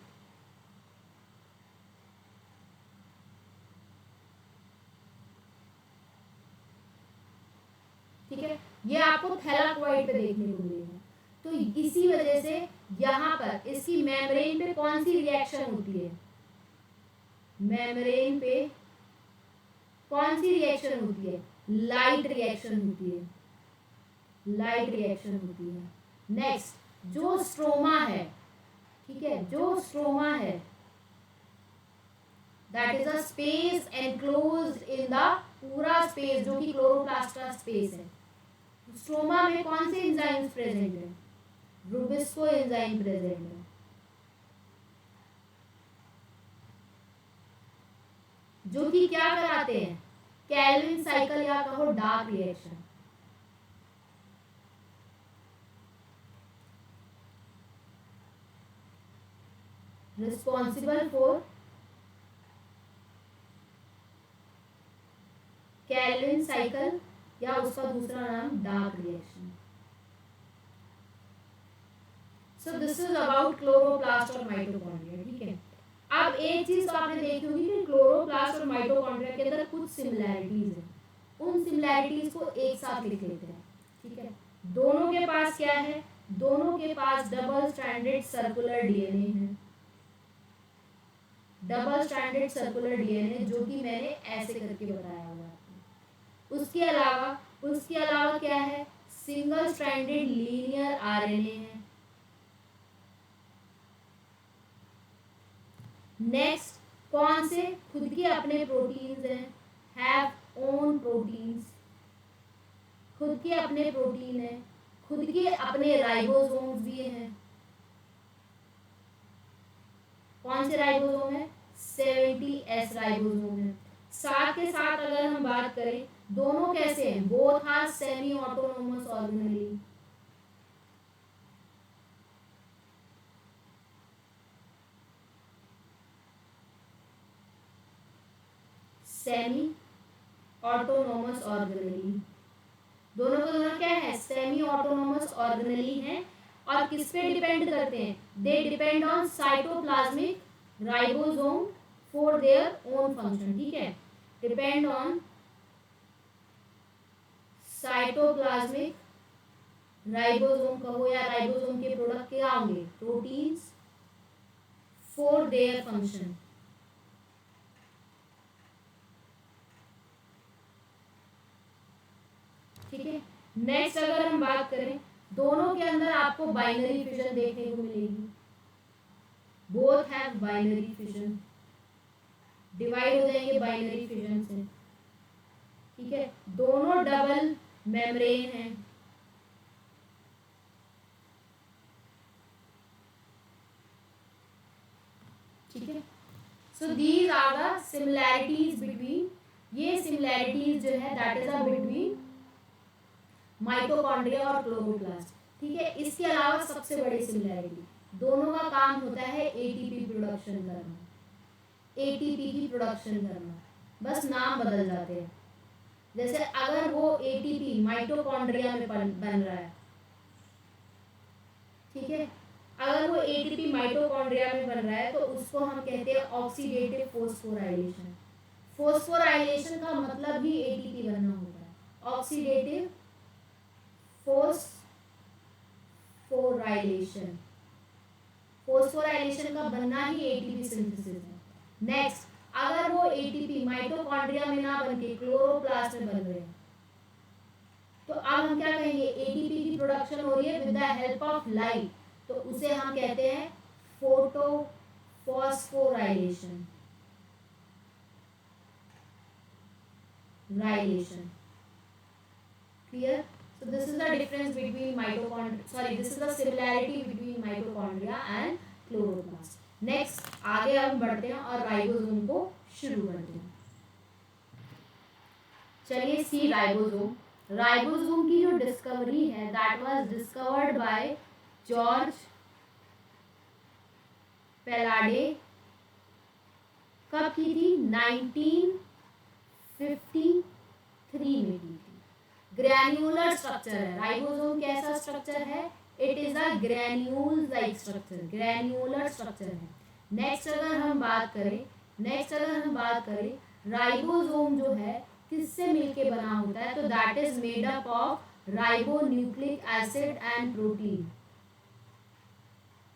S1: ठीक है, ये आपको थैलाकोइड पे देखने को मिलेगा। तो इसी वजह से यहाँ पर इसकी मेम्ब्रेन पे कौन सी रिएक्शन होती है, मेम्ब्रेन पे कौन सी रिएक्शन होती है, लाइट रिएक्शन होती है, लाइट रिएक्शन होती है। नेक्स्ट जो स्ट्रोमा है, ठीक है, जो स्ट्रोमा है that is a space enclosed in the, पूरा स्पेस जो कि क्लोरोप्लास्ट का स्पेस है, स्ट्रोमा में कौन से एंजाइम्स प्रेजेंट है, रूबिस्को एंजाइम प्रेजेंट है, जो कि क्या कराते हैं, कैल्विन साइकिल या कहो dark reaction, responsible for Calvin cycle या उसका दूसरा नाम dark reaction. So this is about chloroplast और माइटोकॉन्ड्रिया, ठीक है। अब एक चीज तो आपने देखी होगी कि क्लोरोप्लास्ट और माइटोकॉन्ड्रिया के अंदर कुछ सिमिलैरिटीज है, उन सिमिलैरिटीज को एक साथ लिख लेते हैं, ठीक है। दोनों के पास क्या है, दोनों के पास डबल स्ट्रैंडेड सर्कुलर डीएनए है, डबल स्ट्रैंडेड सर्कुलर डीएनए, जो कि मैंने ऐसे करके बताया हुआ है। उसके अलावा क्या है, सिंगल स्ट्रैंडेड लीनियर आरएनए है। नेक्स्ट कौन से, खुद के अपने प्रोटीन्स हैं, हैव ओन प्रोटीन्स, खुद के अपने प्रोटीन है, खुद के अपने राइबोसोम्स भी हैं। कौन से राइबोसोम है, 70s राइबोसोम है। साथ के साथ अगर हम बात करें दोनों कैसे हैं, both are semi autonomous organelle, semi autonomous organelle, दोनों का दोनों क्या है, सेमी ऑटोनोमस ऑर्गेनेली है। और किस पे डिपेंड करते हैं, they depend on cytoplasmic ribosome for their own function, ठीक है, डिपेंड ऑन साइटोप्लाज्मिक राइबोसोम कहो या राइबोसोम के प्रोडक्ट क्या होंगे, प्रोटीन्स फॉर देयर फंक्शन, ठीक है। नेक्स्ट अगर हम बात करें दोनों के अंदर आपको बाइनरी फिशन देखने को मिलेगी, both have binary fission, divide हो जाएंगे बाइनरी फिशन से, ठीक है। दोनों डबल मेम्ब्रेन है, ठीक है। So these are the similarities between, ये सिमिलैरिटीज जो है that is a between mitochondria और क्लोरोप्लास्ट। ठीक है, इसके अलावा सबसे बड़ी सिमिलैरिटी, दोनों का काम होता है एटीपी प्रोडक्शन करना, एटीपी की प्रोडक्शन करना, बस नाम बदल जाते हैं। जैसे अगर वो एटीपी माइटोकॉन्ड्रिया में बन रहा है, ठीक है, अगर वो एटीपी माइटोकॉन्ड्रिया में बन रहा है तो उसको हम कहते हैं ऑक्सीडेटिव फोस्फोराइलेशन। फोस्फोराइलेशन का मतलब ही एटीपी बनना होता है, ऑक्सीडेटिव फोस्फोराइलेशन, फोस्फोराइलेशन का बनना ही एटीपी सिंथेसिस है। नेक्स्ट, अगर वो एटीपी माइटोकॉन्ड्रिया में ना बनके क्लोरोप्लास्ट में बन रहे हैं तो अब हम क्या कहेंगे, एटीपी की प्रोडक्शन हो रही है with the help of light, तो उसे हम कहते हैं फोटोफॉस्फोराइलेशन, राइलेशन। Clear? So this is the difference between mitochondria, sorry, this is the similarity between mitochondria and chloroplast. Next, आगे हम बढ़ते हैं और राइबोसोम को शुरू करते हैं। चलिए सी राइबोसोम। राइबोसोम की जो डिस्कवरी है that was discovered by George Palade. कब की थी? 1953 में की थी। ग्रैन्युलर स्ट्रक्चर है राइबोसोम। कैसा स्ट्रक्चर है? It is a granule like structure, granular structure है। नेक्स्ट अगर हम बात करें राइबोसोम जो है किससे मिलके बना होता है, तो that is made up of ribonucleic acid and protein,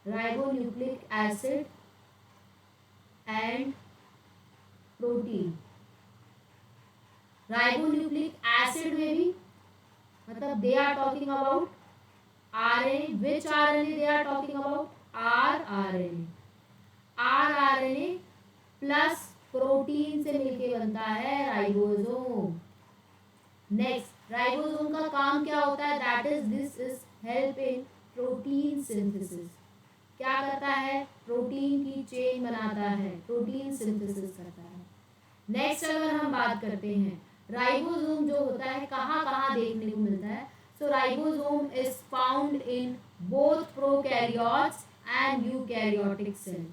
S1: ribonucleic acid and protein. Ribonucleic acid में भी मतलब they are talking about RNA, which RNA they are talking about? RRNA. RRNA plus protein से मिलके बनता है राइबोसोम। नेक्स्ट, राइबोसोम का काम क्या होता है? That is this is help in protein synthesis. क्या करता है? प्रोटीन की चेन बनाता है, प्रोटीन सिंथेसिस करता है। नेक्स्ट अगर हम बात करते हैं राइबोसोम जो होता है कहाँ कहाँ देखने को मिलता है, so ribosome is found in both prokaryotes and eukaryotic cell,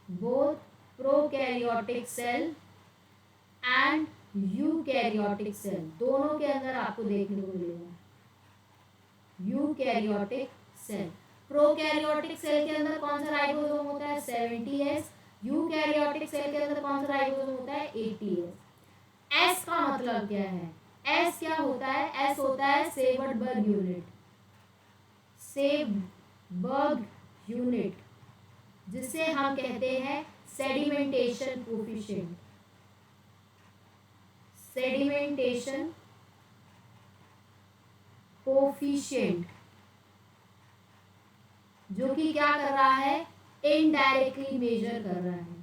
S1: both prokaryotic cell and eukaryotic cell, दोनों के अंदर आपको देखने को मिलेगा यूकैरियोटिक सेल। प्रोकैरियोटिक सेल के अंदर कौन सा राइबोसोम होता है? 70S। यूकैरियोटिक सेल के अंदर कौन सा राइबोसोम होता है? 80S। एस का मतलब क्या है? एस क्या होता है? एस होता है सेवर्टबर्ग यूनिट, सेवर्टबर्ग यूनिट, जिसे हम कहते हैं सेडिमेंटेशन कोफिशिएंट, सेडिमेंटेशन कोफिशिएंट, जो कि क्या कर रहा है? इनडायरेक्टली मेजर कर रहा है,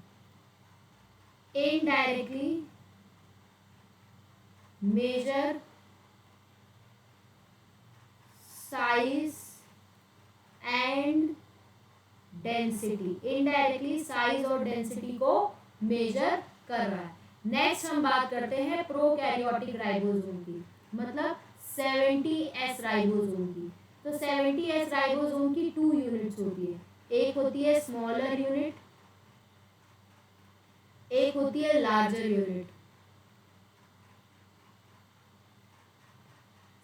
S1: indirectly measure size and density, indirectly size और डेंसिटी को मेजर कर रहा है। नेक्स्ट हम बात करते हैं प्रोकैरियोटिक राइबोसोम की, मतलब 70S राइबोसोम की। तो 70S राइबोसोम की 2 यूनिट्स होती है, एक होती है स्मॉलर यूनिट, एक होती है लार्जर यूनिट।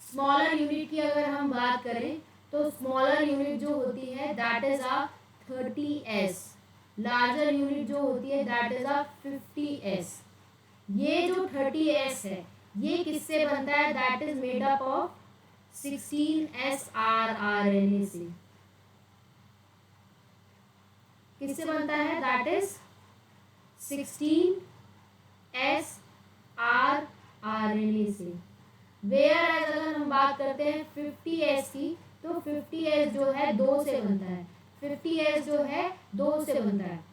S1: स्मॉलर यूनिट की अगर हम बात करें तो स्मॉलर यूनिट जो होती है that is a 30S, larger unit जो होती है दैट इज अ 50S। ये जो 30S है ये किससे बनता है? That is made up of 16S rRNA से। किससे बनता है? दैट इज 16S आरआरएनए से। वेयर एज अगर हम बात करते हैं 50S की, तो 50S जो है 2 से बनता है, 50S जो है 2 से बनता है।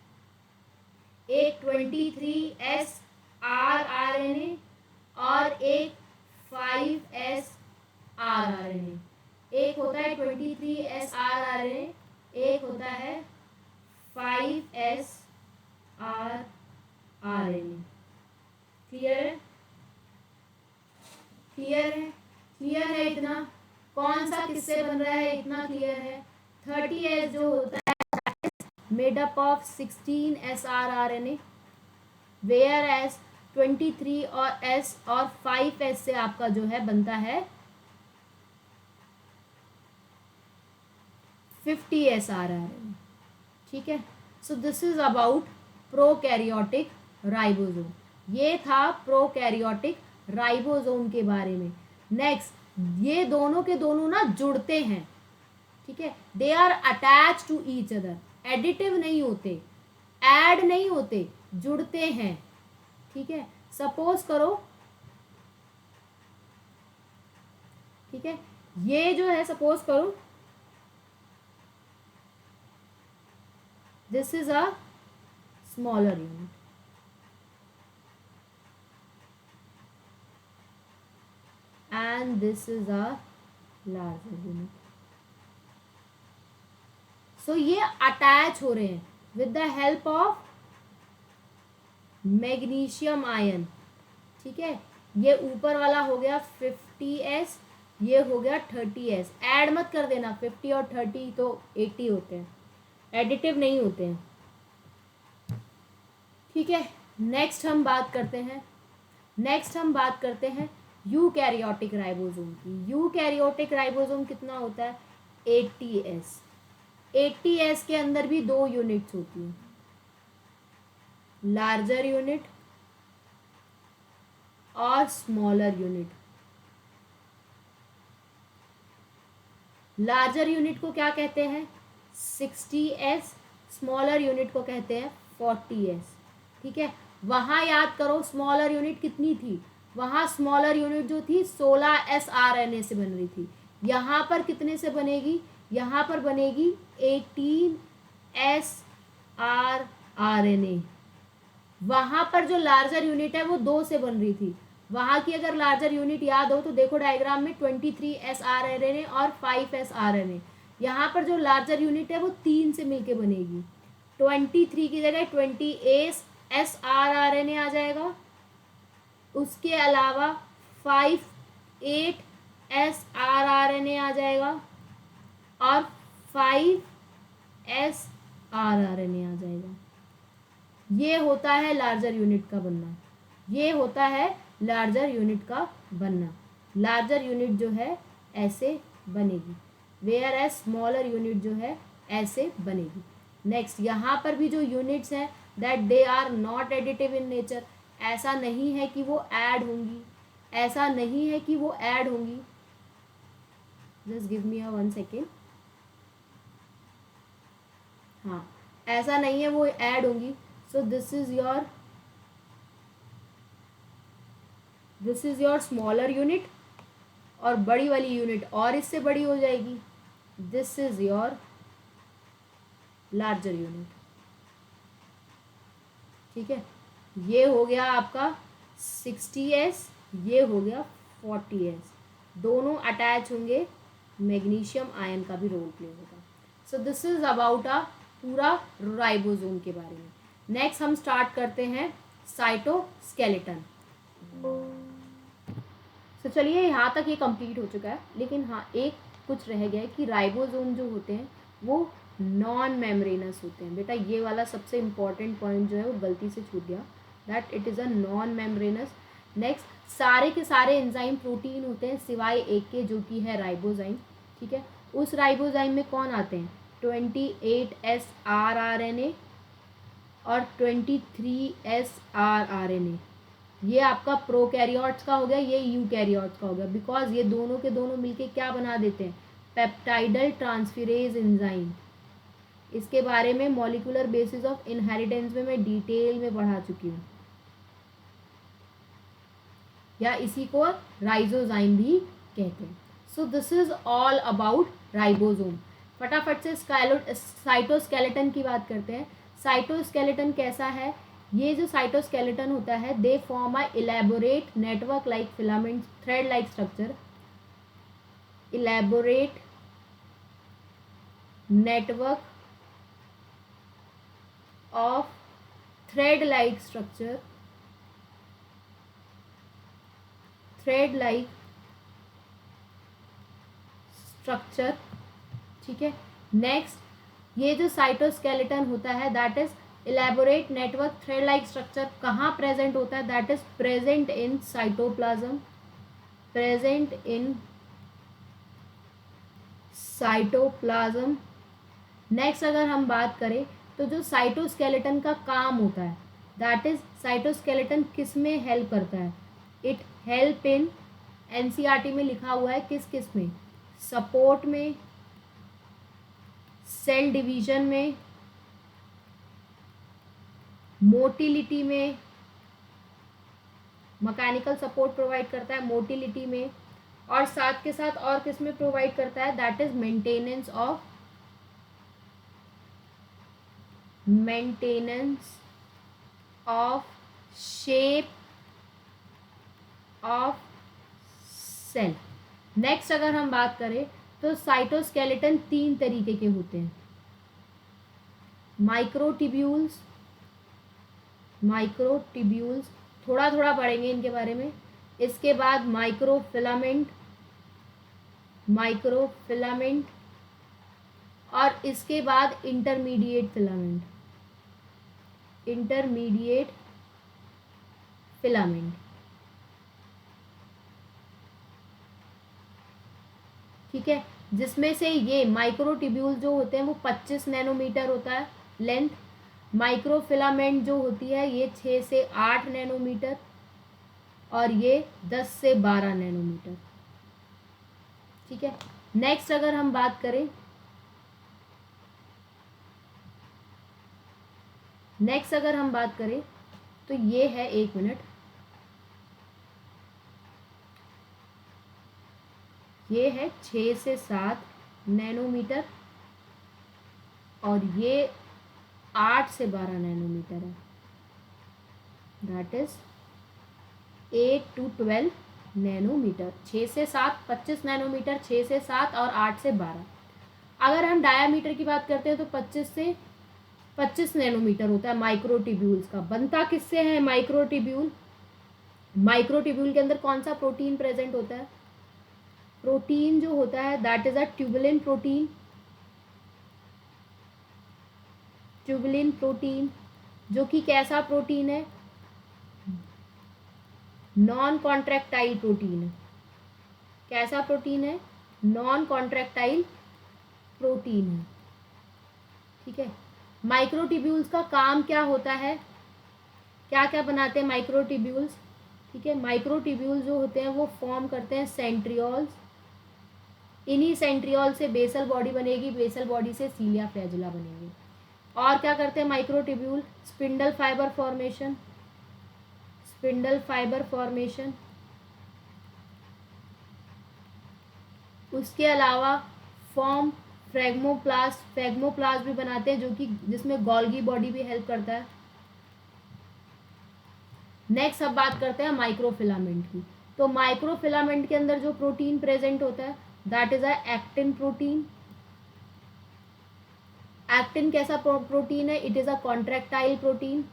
S1: एक 23S आरआरएनए और एक 5S आरआरएनए। एक होता है 23S आरआरएनए, एक होता है 5S आरआरएनए। बन रहा है इतना क्लियर है। 30S जो होता है made up of 16 srRNA, whereas 23 और S और 5S से आपका जो है बनता है 50 srRNA। ठीक है, सो this is about prokaryotic ribosome. ये था प्रोकैरियोटिक राइबोसोम के बारे में। नेक्स्ट, ये दोनों के दोनों ना जुड़ते हैं, ठीक है, they are attach to each other, additive नहीं होते, ऐड नहीं होते, जुड़ते हैं। ठीक है, सपोज करो, ठीक है, ये जो है सपोज करो this is a smaller unit, and this is a larger unit. So ये अटैच हो रहे हैं with the help of magnesium ion. ठीक है, ये ऊपर वाला हो गया 50S, ये हो गया 30S। ऐड मत कर देना, 50 और 30 तो 80 होते हैं, एडिटिव नहीं होते हैं। ठीक है, नेक्स्ट हम बात करते हैं यूकैरियोटिक राइबोसोम की। यूकैरियोटिक राइबोसोम कितना होता है? 80S। 80S के अंदर भी दो यूनिट्स होती हैं, लार्जर यूनिट और स्मॉलर यूनिट। लार्जर यूनिट को क्या कहते हैं? 60S। स्मॉलर यूनिट को कहते हैं 40S। ठीक है, वहां याद करो स्मॉलर यूनिट कितनी थी, वहां स्मॉलर यूनिट जो थी 16 sRNA से बन रही थी। यहाँ पर कितने से बनेगी? यहाँ पर बनेगी 18 sRNA। वहां पर जो लार्जर यूनिट है वो 2 से बन रही थी। वहां की अगर लार्जर यूनिट याद हो तो देखो डायग्राम में 23 sRNA और 5 sRNA। यहाँ पर जो लार्जर यूनिट है वो 3 से मिलके बनेगी। 23 की जगह 28 sRNA आ जाएगा, उसके अलावा 8 sRNA आ जाएगा और 5 sRNA आ जाएगा। ये होता है लार्जर यूनिट का बनना, ये होता है लार्जर यूनिट का बनना। लार्जर यूनिट जो है ऐसे बनेगी, वेयर एज स्मॉलर यूनिट जो है ऐसे बनेगी। नेक्स्ट, यहाँ पर भी जो यूनिट्स हैं that they are not additive in nature, ऐसा नहीं है कि वो ऐड होंगी, ऐसा नहीं है कि वो ऐड होंगी। जस्ट गिव मी अ 1 सेकेंड। हाँ, ऐसा नहीं है वो ऐड होंगी। सो this is your smaller unit और बड़ी वाली यूनिट और इससे बड़ी हो जाएगी, this is your larger unit. ठीक है, ये हो गया आपका 60S, ये हो गया 40S। दोनों अटैच होंगे, मैग्नीशियम आयन का भी रोल प्ले होगा। सो दिस इज अबाउट अ पूरा राइबोसोम के बारे में। नेक्स्ट हम स्टार्ट करते हैं साइटोस्केलेटन। तो चलिए यहाँ तक ये कंप्लीट हो चुका है, लेकिन हाँ एक कुछ रह गया है कि राइबोसोम जो होते हैं वो नॉन मेम्ब्रेनस होते हैं। बेटा ये वाला सबसे इम्पॉर्टेंट पॉइंट जो है वो गलती से छूट गया, that it is a non membranes. Next, सारे के सारे एंजाइम प्रोटीन होते हैं सिवाय एक के, जो कि है राइबोजाइम। ठीक है, उस राइबोजाइम में कौन आते हैं? 28 sRNA और 23 sRNA। ये आपका प्रोकैरियोट्स का हो गया, ये यूकैरियोट्स का हो गया, बिकॉज ये दोनों के दोनों मिलके क्या बना देते हैं? Peptidyl transferase enzyme. इसके बारे में मॉलिक्यूलर बेसिस ऑफ इनहेरिटेंस में मैं डिटेल में पढ़ा चुकी हूँ, या इसी को राइजोजाइम भी कहते हैं। So this is all about ribosome. फटाफट से साइटोस्केलेटन की बात करते हैं। साइटोस्केलेटन कैसा है? ये जो साइटोस्केलेटन होता है, दे form a elaborate network like filament thread like structure. Elaborate network of thread-like structure, structure, ठीक है। नेक्स्ट ये जो साइटोस्केलेटन होता है that is elaborate network thread like structure कहाँ प्रेजेंट होता है, that is present in cytoplasm, present in cytoplasm. Next अगर हम बात करें तो जो साइटोस्केलेटन का काम होता है दैट इज साइटोस्केलेटन किस में हेल्प करता है, इट हेल्प इन, एनसीईआरटी में लिखा हुआ है किस किस में, सपोर्ट में, सेल डिवीजन में, मोटिलिटी में, मैकेनिकल सपोर्ट प्रोवाइड करता है मोटिलिटी में, और साथ के साथ और किस में प्रोवाइड करता है, that is maintenance of shape of cell. Next अगर हम बात करें तो साइटोस्केलेटन 3 तरीके के होते हैं, माइक्रोट्यूब्यूल्स, थोड़ा थोड़ा पढ़ेंगे इनके बारे में। इसके बाद माइक्रोफिलामेंट, और इसके बाद इंटरमीडिएट फिलामेंट, ठीक है। जिसमें से ये माइक्रोट्यूब्यूल जो होते हैं वो 25 नैनोमीटर होता है लेंथ, माइक्रोफिलामेंट जो होती है ये 6 से 8 नैनोमीटर, और ये 10 से 12 नैनोमीटर, ठीक है। नेक्स्ट अगर हम बात करें, तो ये है, 1 मिनट, ये है 6 से 7 नैनोमीटर और ये 8 से 12 नैनोमीटर है, दैट इज 8 to 12 नैनोमीटर। 6 से 7 25 नैनोमीटर, 6 से 7 और 8 से 12। अगर हम डायामीटर की बात करते हैं तो 25 से 25 नैनोमीटर होता है माइक्रोट्यूब्यूल्स का। बनता किससे है माइक्रोट्यूब्यूल के अंदर कौन सा प्रोटीन प्रेजेंट होता है, प्रोटीन जो होता है that is a tubulin protein, जो कि कैसा प्रोटीन है, नॉन कॉन्ट्रैक्टाइल प्रोटीन है। कैसा प्रोटीन है, नॉन कॉन्ट्रैक्टाइल प्रोटीन है, ठीक है। माइक्रोट्यूब्यूल्स का काम क्या होता है, क्या क्या बनाते हैं माइक्रोट्यूब्यूल्स, ठीक है। माइक्रोट्यूब्यूल्स जो होते हैं वो फॉर्म करते हैं सेंट्रियोल्स, इन्हीं सेंट्रियोल से बेसल बॉडी बनेगी, बेसल बॉडी से सीलिया फ्लैजुला बनेगी। और क्या करते हैं माइक्रोट्यूब्यूल, स्पिंडल फाइबर फॉर्मेशन, उसके अलावा फॉर्म फ्रेगमोप्लास्ट भी बनाते हैं, जो कि जिसमें गोल्गी बॉडी भी हेल्प करता है। नेक्स्ट अब बात करते हैं माइक्रोफिलामेंट की। तो माइक्रोफिलामेंट के अंदर जो प्रोटीन प्रेजेंट होता है that is a actin protein. Actin कैसा प्रोटीन है, it is a contractile protein.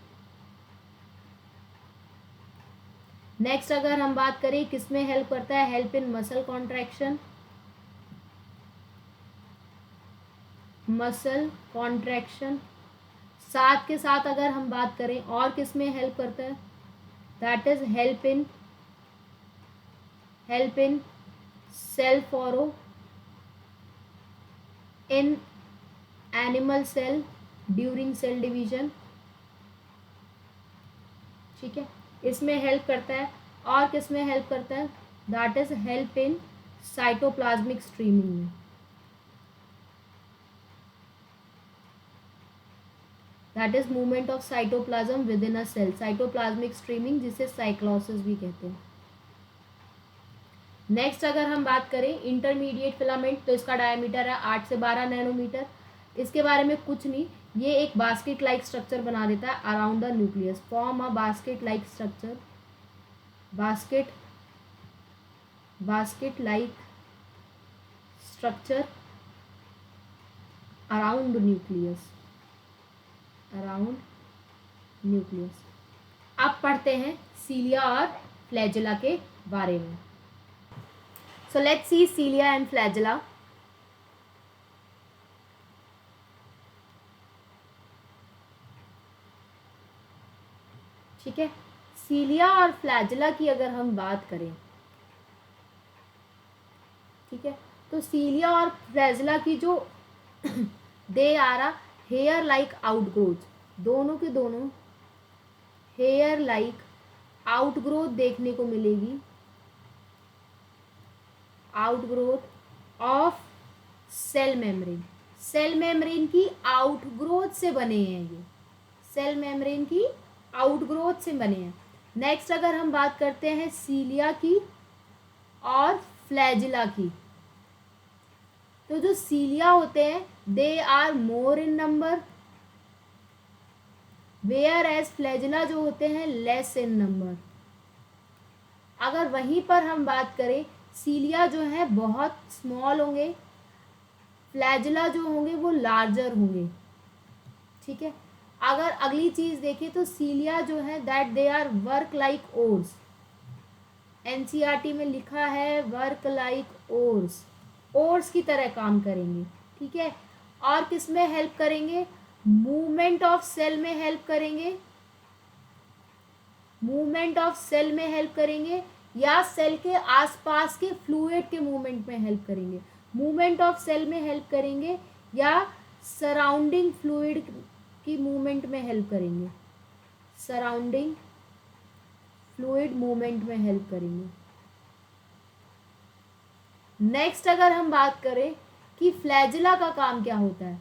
S1: Next अगर हम बात करें किसमें हेल्प करता है, हेल्प इन मसल कॉन्ट्रैक्शन। साथ के साथ अगर हम बात करें और किसमें हेल्प करता है, that is help in cell furrow in animal cell during cell division, ठीक है, इसमें हेल्प करता है। और किसमें हेल्प करता है, that is help in cytoplasmic streaming में, that is movement of cytoplasm within a cell, cytoplasmic streaming जिसे साइक्लोसिस भी कहते हैं। नेक्स्ट अगर हम बात करें इंटरमीडिएट फिलामेंट, तो इसका डायमीटर है 8 से 12 नैनोमीटर। इसके बारे में कुछ नहीं, ये एक बास्केट लाइक स्ट्रक्चर बना देता है around the nucleus, form a basket like structure around nucleus. अब पढ़ते हैं सीलिया और फ्लैजेला के बारे में। So let's see cilia and flagella. ठीक है। सीलिया और फ्लैजिला की अगर हम बात करें, ठीक है, तो सीलिया और फ्लैजिला की जो they are a hair like outgrowth, दोनों के दोनों हेयर लाइक आउटग्रोथ देखने को मिलेगी, outgrowth of cell membrane, cell membrane की आउटग्रोथ से बने हैं ये, सेल मेम्ब्रेन की आउटग्रोथ से बने हैं। नेक्स्ट अगर हम बात करते हैं सीलिया की और फ्लैजिला की, तो जो सीलिया होते हैं they are more in number, whereas flagella जो होते हैं लेस इन नंबर। अगर वहीं पर हम बात करें, सीलिया जो है बहुत स्मॉल होंगे, फ्लैजिला जो होंगे वो लार्जर होंगे, ठीक है। अगर अगली चीज देखें तो सीलिया जो है that they are work like oars, NCERT में लिखा है वर्क लाइक ओर्स, ओर्स की तरह काम करेंगे, ठीक है। और किस में हेल्प करेंगे, मूवमेंट ऑफ सेल में हेल्प करेंगे, मूवमेंट ऑफ सेल में हेल्प करेंगे, या सेल के आसपास के फ्लूइड के मूवमेंट में हेल्प करेंगे, मूवमेंट ऑफ सेल में हेल्प करेंगे या सराउंडिंग फ्लूइड की मूवमेंट में हेल्प करेंगे, सराउंडिंग फ्लूइड मूवमेंट में हेल्प करेंगे। नेक्स्ट अगर हम बात करें कि फ्लैजिला का काम क्या होता है,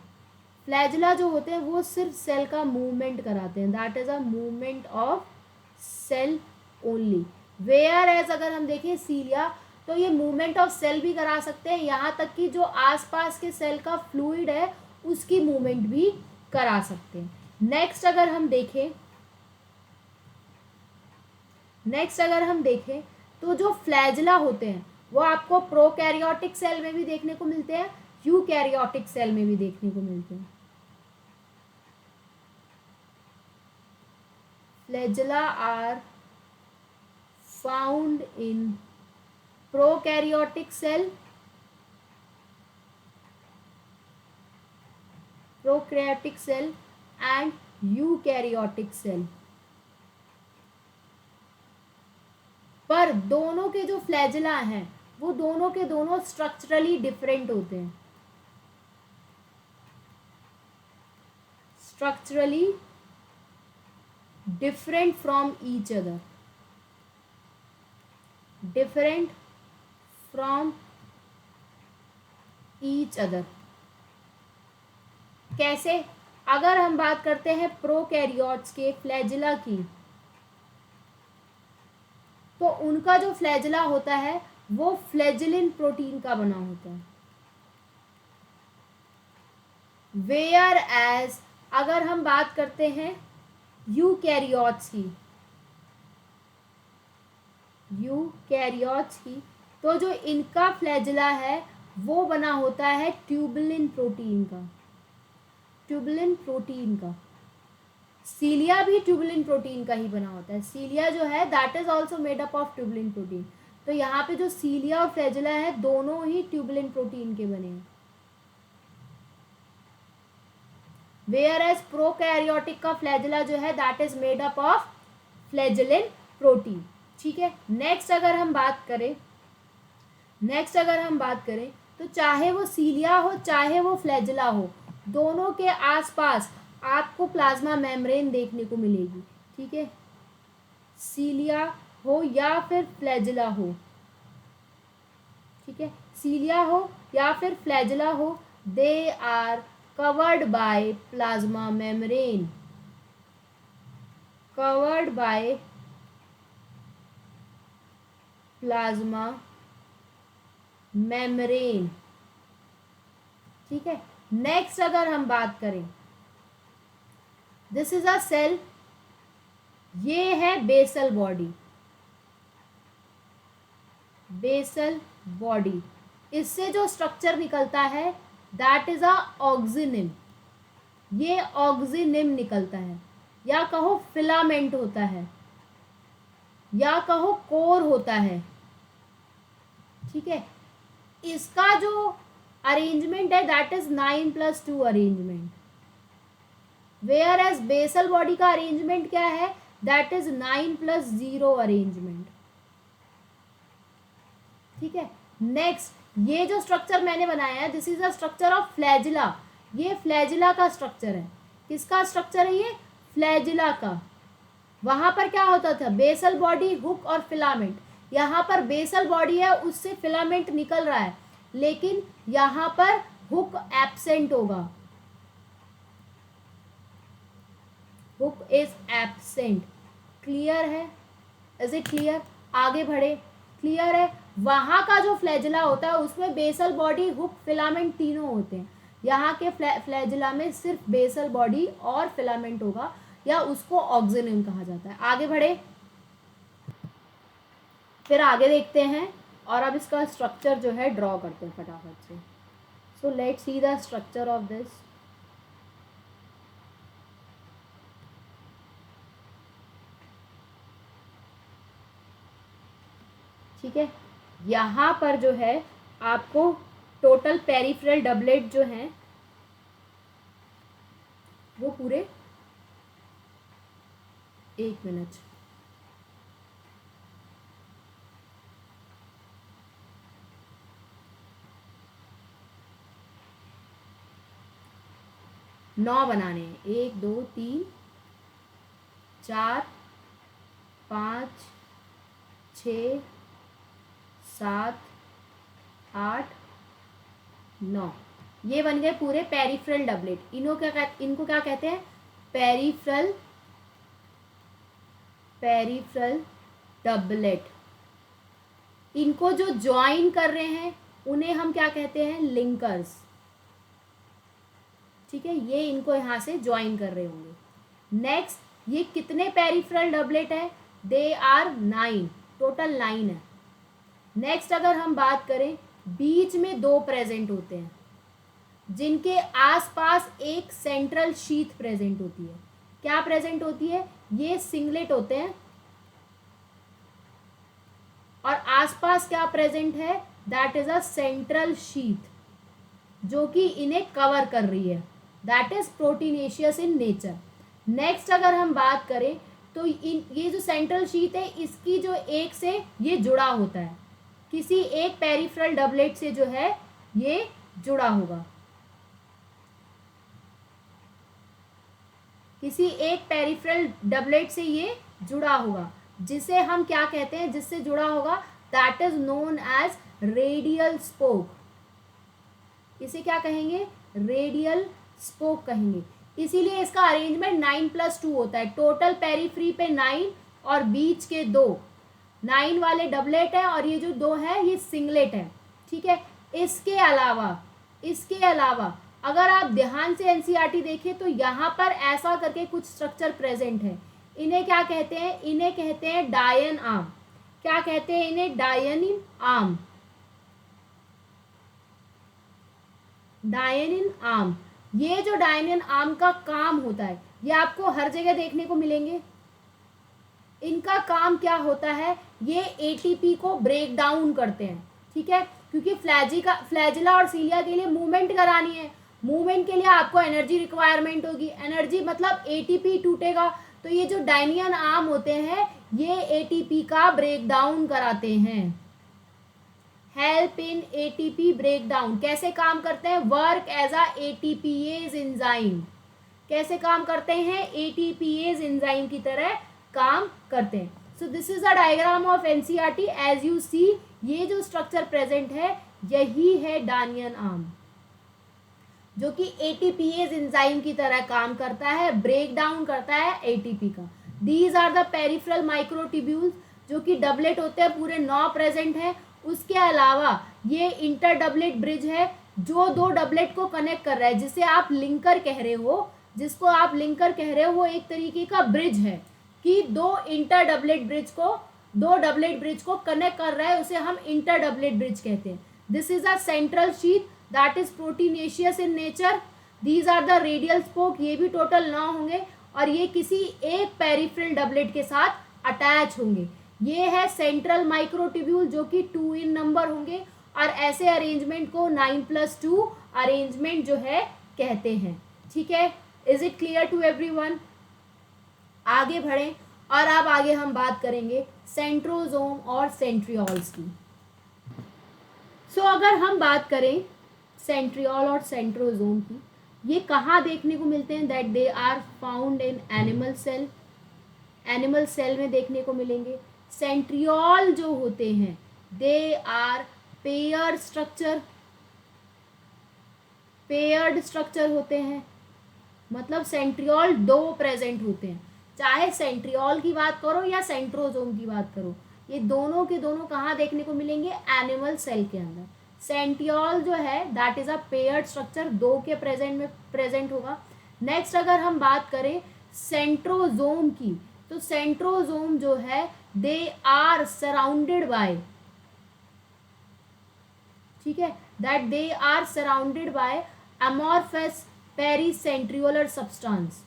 S1: फ्लैजिला जो होते हैं वो सिर्फ सेल का मूवमेंट कराते हैं, that is a movement of cell only, whereas अगर हम देखें सीलिया तो ये मूवमेंट ऑफ सेल भी करा सकते हैं, यहाँ तक कि जो आसपास के सेल का फ्लूइड है उसकी मूवमेंट भी करा सकते हैं। नेक्स्ट अगर हम देखें तो जो फ्लैजिला होते हैं वो आपको प्रोकैरियोटिक सेल में भी देखने को मिलते हैं, यूकैरियोटिक सेल में भी देखने को मिलते हैं। Flagella are found in prokaryotic cell, prokaryotic cell and eukaryotic cell. पर दोनों के जो फ्लैजिला हैं वो दोनों के दोनों स्ट्रक्चरली डिफरेंट होते हैं, structurally different from each other, different from each other. कैसे, अगर हम बात करते हैं प्रोकैरियोट्स के फ्लैजिला की, तो उनका जो फ्लैजिला होता है वो फ्लैजिलिन प्रोटीन का बना होता है, वेयर एज अगर हम बात करते हैं यूकैरियोट्स की, तो जो इनका फ्लैजिला है वो बना होता है ट्यूबुलिन प्रोटीन का, ट्यूबुलिन प्रोटीन का। सीलिया भी ट्यूबुलिन प्रोटीन का ही बना होता है, सीलिया जो है that is also made up of tubulin protein. तो यहाँ पे जो सीलिया और फ्लैजिला है दोनों ही ट्यूबुलिन प्रोटीन के बने हैं, वेयर एज प्रोकैरियोटिक का फ्लैजिला जो है that is made up of flagellin protein, ठीक है। नेक्स्ट अगर हम बात करें तो चाहे वो सीलिया हो चाहे वो फ्लैजिला हो, दोनों के आसपास आपको प्लाज्मा मेम्ब्रेन देखने को मिलेगी, ठीक है, सीलिया हो या फिर फ्लैजिला हो, ठीक है, सीलिया हो या फिर फ्लैजिला हो, they are covered by plasma membrane, covered by plasma membrane, ठीक है। नेक्स्ट अगर हम बात करें, दिस इज अ सेल, ये है बेसल बॉडी, बेसल बॉडी, इससे जो स्ट्रक्चर निकलता है दैट इज अ ऑक्सिनिम, ये ऑक्सिनिम निकलता है, या कहो फिलामेंट होता है, या कहो कोर होता है, ठीक है। इसका जो अरेंजमेंट है that is 9+2 arrangement, whereas basal body का अरेंजमेंट क्या है, दैट इज 9+0 अरेंजमेंट। ठीक है, नेक्स्ट ये जो स्ट्रक्चर मैंने बनाया है, this is a structure of flagella. ये फ्लैजिला का स्ट्रक्चर है। किसका स्ट्रक्चर है ये? फ्लैजिला का। वहां पर क्या होता था? बेसल बॉडी, हुक और फिलामेंट। यहाँ पर बेसल बॉडी है, उससे फिलामेंट निकल रहा है, लेकिन यहाँ पर हुक एब्सेंट होगा, हुक इज एब्सेंट। क्लियर है? Is it clear? आगे बढ़े। क्लियर है? वहां का जो फ्लैजिला होता है उसमें बेसल बॉडी, हुक, फिलामेंट तीनों होते हैं। यहाँ के फ्लैजिला में सिर्फ बेसल बॉडी और फिलामेंट होगा, या उसको ऑक्सिनियम कहा जाता है। आगे बढ़े, फिर आगे देखते हैं और अब इसका स्ट्रक्चर जो है ड्रॉ करते हैं फटाफट से। So let's see the structure of this. ठीक है, यहाँ पर जो है आपको टोटल पेरिफेरल डबलेट जो हैं वो पूरे, एक मिनट, नौ बनाने हैं। 1 2 3 4 5 6 7 8 9, ये बन गए पूरे पेरिफेरल डबलेट। इनको क्या कहते हैं? Peripheral doublet. इनको जो ज्वाइन कर रहे हैं उन्हें हम क्या कहते हैं? लिंकर्स। ठीक है, ये इनको यहाँ से ज्वाइन कर रहे होंगे। नेक्स्ट, ये कितने पेरिफेरल डबलेट है? दे आर 9, टोटल 9 है। नेक्स्ट अगर हम बात करें, बीच में 2 प्रेजेंट होते हैं, जिनके आसपास एक सेंट्रल शीथ प्रेजेंट होती है। क्या प्रेजेंट होती है? ये सिंगलेट होते हैं, और आसपास क्या प्रेजेंट है? That is a central sheath, जो कि इन्हें कवर कर रही है। That is proteinaceous in nature. Next अगर हम बात करें तो ये जो सेंट्रल शीथ है, इसकी जो एक से ये जुड़ा होता है, किसी एक पेरिफेरल डबलेट से जो है ये जुड़ा होगा, किसी एक पेरिफेरल डबलेट से ये जुड़ा होगा, जिसे हम क्या कहते हैं? जिससे जुड़ा होगा, that is known as radial spoke. इसे क्या कहेंगे? रेडियल स्पोक कहेंगे। इसीलिए इसका अरेंजमेंट 9+2 होता है। टोटल पेरीफ्री पे 9 और बीच के 2, 9 वाले डबलेट है, और ये जो 2 है ये सिंगलेट है। ठीक है, इसके अलावा अगर आप ध्यान से एनसीईआरटी देखें तो यहाँ पर ऐसा करके कुछ स्ट्रक्चर प्रेजेंट है। इन्हें क्या कहते हैं? इन्हें कहते हैं डायन आर्म। क्या कहते हैं इन्हें? डायनिन आर्म। डायनिन आर्म। ये जो डायनिन आर्म का काम होता है, ये आपको हर जगह देखने को मिलेंगे। इनका काम क्या होता है? ये एटीपी को ब्रेक डाउन करते हैं। ठीक है, क्योंकि फ्लैजिला और सीलिया के लिए मूवमेंट करानी है। मूवमेंट के लिए आपको एनर्जी रिक्वायरमेंट होगी। एनर्जी मतलब एटीपी टूटेगा, तो ये जो डायनियन आर्म होते हैं ये एटीपी का ब्रेक डाउन कराते हैं। Help in ATP break down. कैसे काम करते हैं? Work as a ATPase enzyme. कैसे काम करते हैं? एटीपीएज एंजाइम की तरह काम करते हैं। So this is a diagram of NCERT. As you see, ये जो स्ट्रक्चर प्रेजेंट है यही है डायनियन आर्म, जो कि एटीपीएज एंजाइम की तरह काम करता है, ब्रेक डाउन करता है एटीपी का। These are the peripheral microtubules, जो कि डबलेट होते हैं, पूरे 9 प्रेजेंट है। उसके अलावा ये इंटर डबलेट ब्रिज है, जो 2 डबलेट को कनेक्ट कर रहा है, जिसे आप लिंकर कह रहे हो। जिसको आप लिंकर कह रहे हो वो एक तरीके का ब्रिज है कि 2 डबलेट ब्रिज को कनेक्ट कर रहा है, उसे हम इंटर डबलेट ब्रिज कहते हैं। This is a central sheath that is proteinaceous in nature. These are the radial spoke, ये भी टोटल 9 होंगे, और ये किसी एक पेरिफेरल डबलेट के साथ अटैच होंगे। ये है सेंट्रल माइक्रोट्यूब्यूल, जो कि 2 इन नंबर होंगे, और ऐसे अरेंजमेंट को 9+2 अरेंजमेंट जो है कहते हैं। ठीक है, is it clear to everyone? आगे बढ़ें और अब आगे हम बात करेंगे सेंट्रोजोम और सेंट्रियोल्स की। सो अगर हम बात करें सेंट्रियोल और सेंट्रोजोम की, ये कहाँ देखने को मिलते हैं? That they are found in animal cell. Animal cell में देखने को मिलेंगे। सेंट्रियोल जो होते हैं they are paired structure, paired structure होते हैं, मतलब सेंट्रियोल दो प्रेजेंट होते हैं। चाहे सेंट्रियोल की बात करो या सेंट्रोजोम की बात करो, ये दोनों के दोनों कहाँ देखने को मिलेंगे? एनिमल सेल के अंदर। सेंट्रियोल जो है that is a paired structure, दो के प्रेजेंट में प्रेजेंट होगा। नेक्स्ट अगर हम बात करें सेंट्रोजोम की, तो सेंट्रोजोम जो है दे आर सराउंडेड बाय, ठीक है, that they are surrounded by amorphous pericentriolar substance.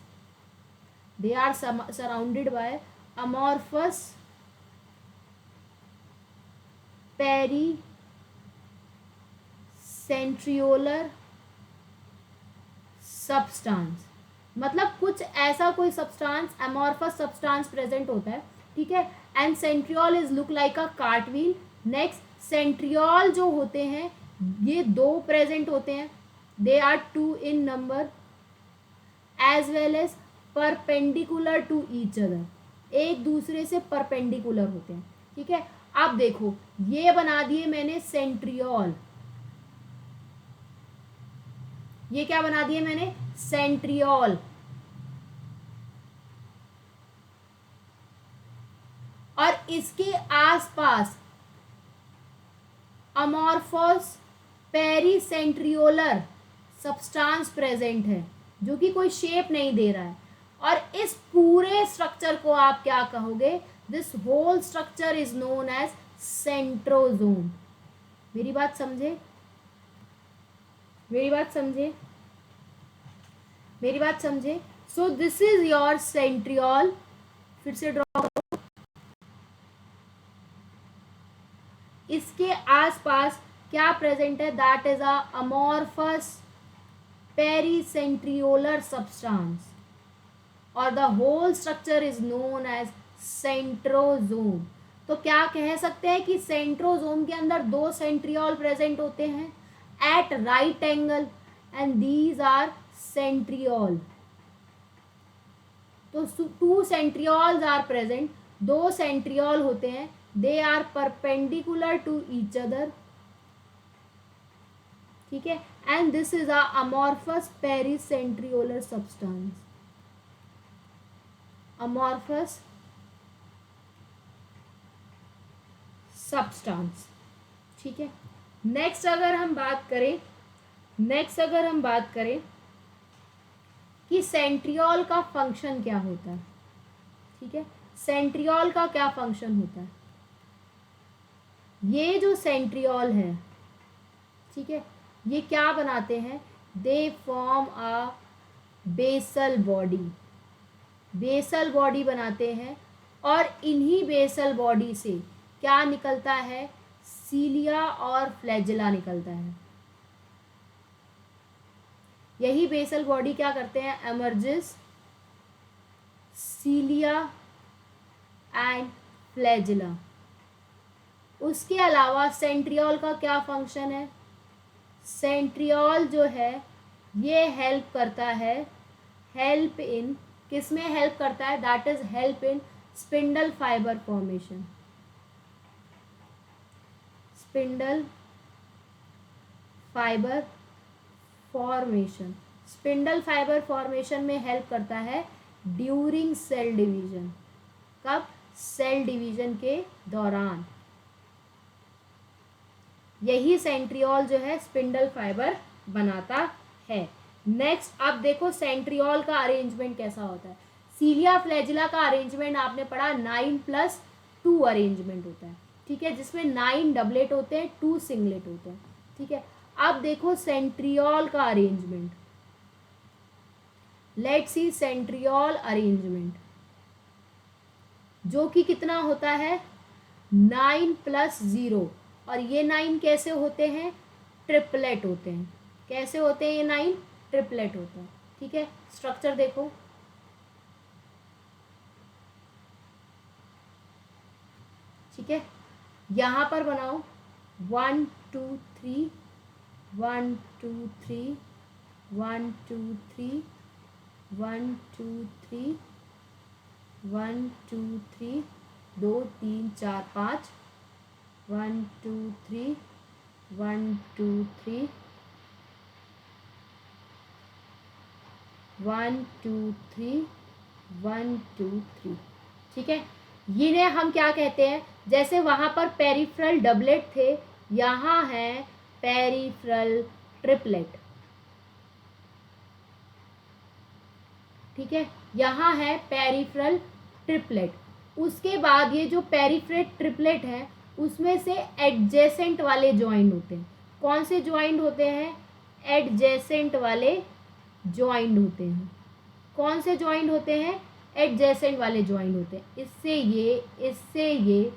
S1: They are surrounded by amorphous pericentriolar substance, मतलब कुछ ऐसा कोई सब्सटेंस amorphous सब्सटेंस प्रेजेंट होता है, ठीक है। And centriole is look like a cartwheel. Next centriole जो होते हैं ये दो प्रेजेंट होते हैं, they are two in number as well as perpendicular to each other, एक दूसरे से परपेंडिकुलर होते हैं, ठीक है। अब देखो ये बना दिए मैंने सेंट्रियोल, ये क्या बना दिए मैंने? सेंट्रियोल। और इसके आसपास अमॉर्फोस पेरीसेंट्रियोलर सब्सटेंस प्रेजेंट है जो कि कोई शेप नहीं दे रहा है। और इस पूरे स्ट्रक्चर को आप क्या कहोगे? This whole structure is known as centrosome. मेरी बात समझे? मेरी बात समझे? मेरी बात समझे? So this is your centriole. फिर से ड्रॉ करो। इसके आसपास क्या प्रेजेंट है? That is a amorphous pericentriolar substance और the whole structure is known as centrosome. तो क्या कह सकते हैं कि सेंट्रोजोम के अंदर दो सेंट्रियोल प्रेजेंट होते हैं at right angle and these are centriole. तो टू सेंट्रियोल्स आर प्रेजेंट, दो सेंट्रियोल होते हैं, they are perpendicular to each other, ठीक है। And this is a amorphous pericentriolar substance, amorphous substance, ठीक है। नेक्स्ट अगर हम बात करें कि सेंट्रियोल का फंक्शन क्या होता है, ठीक है। सेंट्रियोल का क्या फंक्शन होता है? ये जो सेंट्रियोल है, ठीक है, ये क्या बनाते हैं? They form a basal body, basal body बनाते हैं। और इन्हीं बेसल बॉडी से क्या निकलता है? सीलिया और फ्लैजिला निकलता है। यही बेसल बॉडी क्या करते हैं? Emerges cilia and flagella. उसके अलावा सेंट्रियोल का क्या फंक्शन है? सेंट्रियोल जो है ये हेल्प करता है, हेल्प इन किस में हेल्प करता है? That is help in spindle fibre formation, spindle fibre formation. Spindle fibre formation में हेल्प करता है ड्यूरिंग सेल डिवीजन। कब? सेल डिवीजन के दौरान। यही सेंट्रियोल जो है स्पिंडल फाइबर बनाता है। नेक्स्ट अब देखो सेंट्रियोल का अरेंजमेंट कैसा होता है। सीलिया फ्लैजिला का अरेंजमेंट आपने पढ़ा 9+2 अरेंजमेंट होता है, ठीक है, जिसमें 9 डबलेट होते हैं, 2 सिंगलेट होते हैं, ठीक है। अब देखो सेंट्रियोल का arrangement. Let's see centriole arrangement जो कि कितना होता है? 9+0। और ये 9 कैसे होते हैं? ट्रिपलेट होते हैं। कैसे होते हैं ये 9? ट्रिपलेट होते हैं, ठीक है। स्ट्रक्चर देखो, ठीक है, यहाँ पर बनाओ 1 2 3 1 2 3 1 2 3 1 2 3 1 2 3 2 3 4 5 1 2 3 1 2 3 1 2 3 1 2 3। ठीक है, ये हम क्या कहते हैं, जैसे वहाँ पर पेरिफेरल डबलेट थे, यहाँ है पेरिफेरल ट्रिपलेट। ठीक है, यहाँ है पेरिफेरल ट्रिपलेट। उसके बाद ये जो पेरिफेरल ट्रिपलेट है उसमें से एडजेसेंट वाले ज्वाइंट होते हैं। कौन से ज्वाइंट होते हैं? एडजेसेंट वाले ज्वाइंट होते हैं। कौन से ज्वाइंट होते हैं? एडजेसेंट वाले ज्वाइंट होते हैं। इससे ये, इससे ये,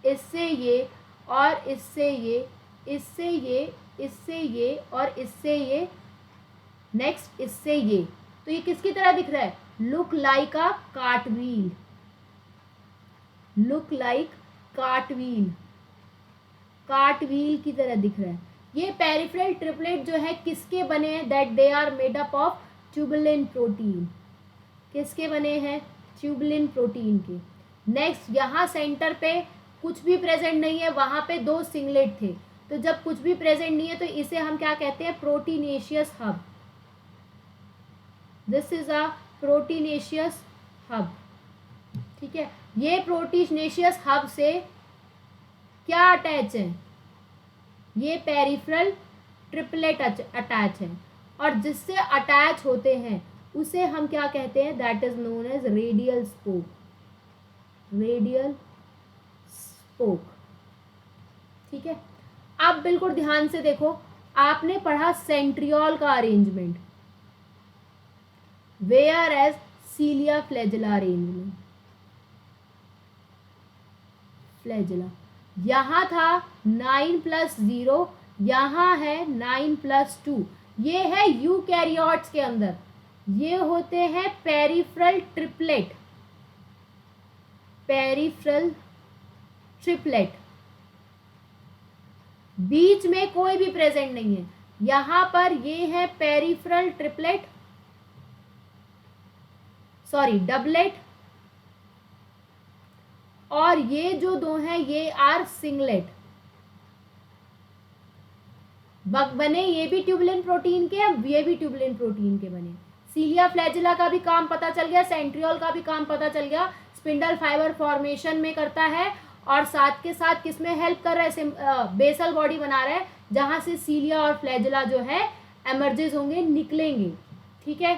S1: इससे ये और इससे ये, इससे ये, इससे ये और इससे ये, नेक्स्ट इससे ये। तो ये किसकी तरह दिख रहा है? Look like a cartwheel, look like cartwheel, cartwheel की तरह दिख रहा है। ये पेरिफेरल ट्रिपलेट जो है किसके बने हैं? That they are made up of tubulin protein. किसके बने हैं? ट्यूबुलिन प्रोटीन के। नेक्स्ट, यहाँ सेंटर पे कुछ भी प्रेजेंट नहीं है, वहाँ पे 2 सिंगलेट थे। तो जब कुछ भी प्रेजेंट नहीं है तो इसे हम क्या कहते हैं? Proteinaceous hub. This is a proteinaceous hub. ठीक है, ये प्रोटीनेशियस हब से क्या अटैच है? ये पेरिफेरल ट्रिपलेट अटैच है, और जिससे अटैच होते हैं उसे हम क्या कहते हैं? That is known as radial spoke, radial spoke. ठीक है, अब बिल्कुल ध्यान से देखो, आपने पढ़ा सेंट्रियोल का arrangement, whereas cilia flagella arrangement. Flagella यहाँ था 9 + 0, यहाँ है 9 + 2। ये है यूकैरियोट्स के अंदर, ये होते हैं पेरिफेरल ट्रिपलेट, पेरिफेरल ट्रिपलेट। बीच में कोई भी प्रेजेंट नहीं है। यहाँ पर ये है पेरिफेरल ट्रिपलेट, सॉरी डबलेट, और ये जो 2 हैं ये आर सिंगलेट। बने ये भी ट्यूबुलिन प्रोटीन के, अब ये भी ट्यूबुलिन प्रोटीन के बने। सीलिया फ्लैजिला का भी काम पता चल गया, सेंट्रियोल का भी काम पता चल गया। स्पिंडल फाइबर फॉर्मेशन में करता है, और साथ के साथ किसमें हेल्प कर रहा है? बेसल बॉडी बना रहा है, जहां से सीलिया और फ्लैजिला जो है एमर्जेस होंगे, निकलेंगे। ठीक है,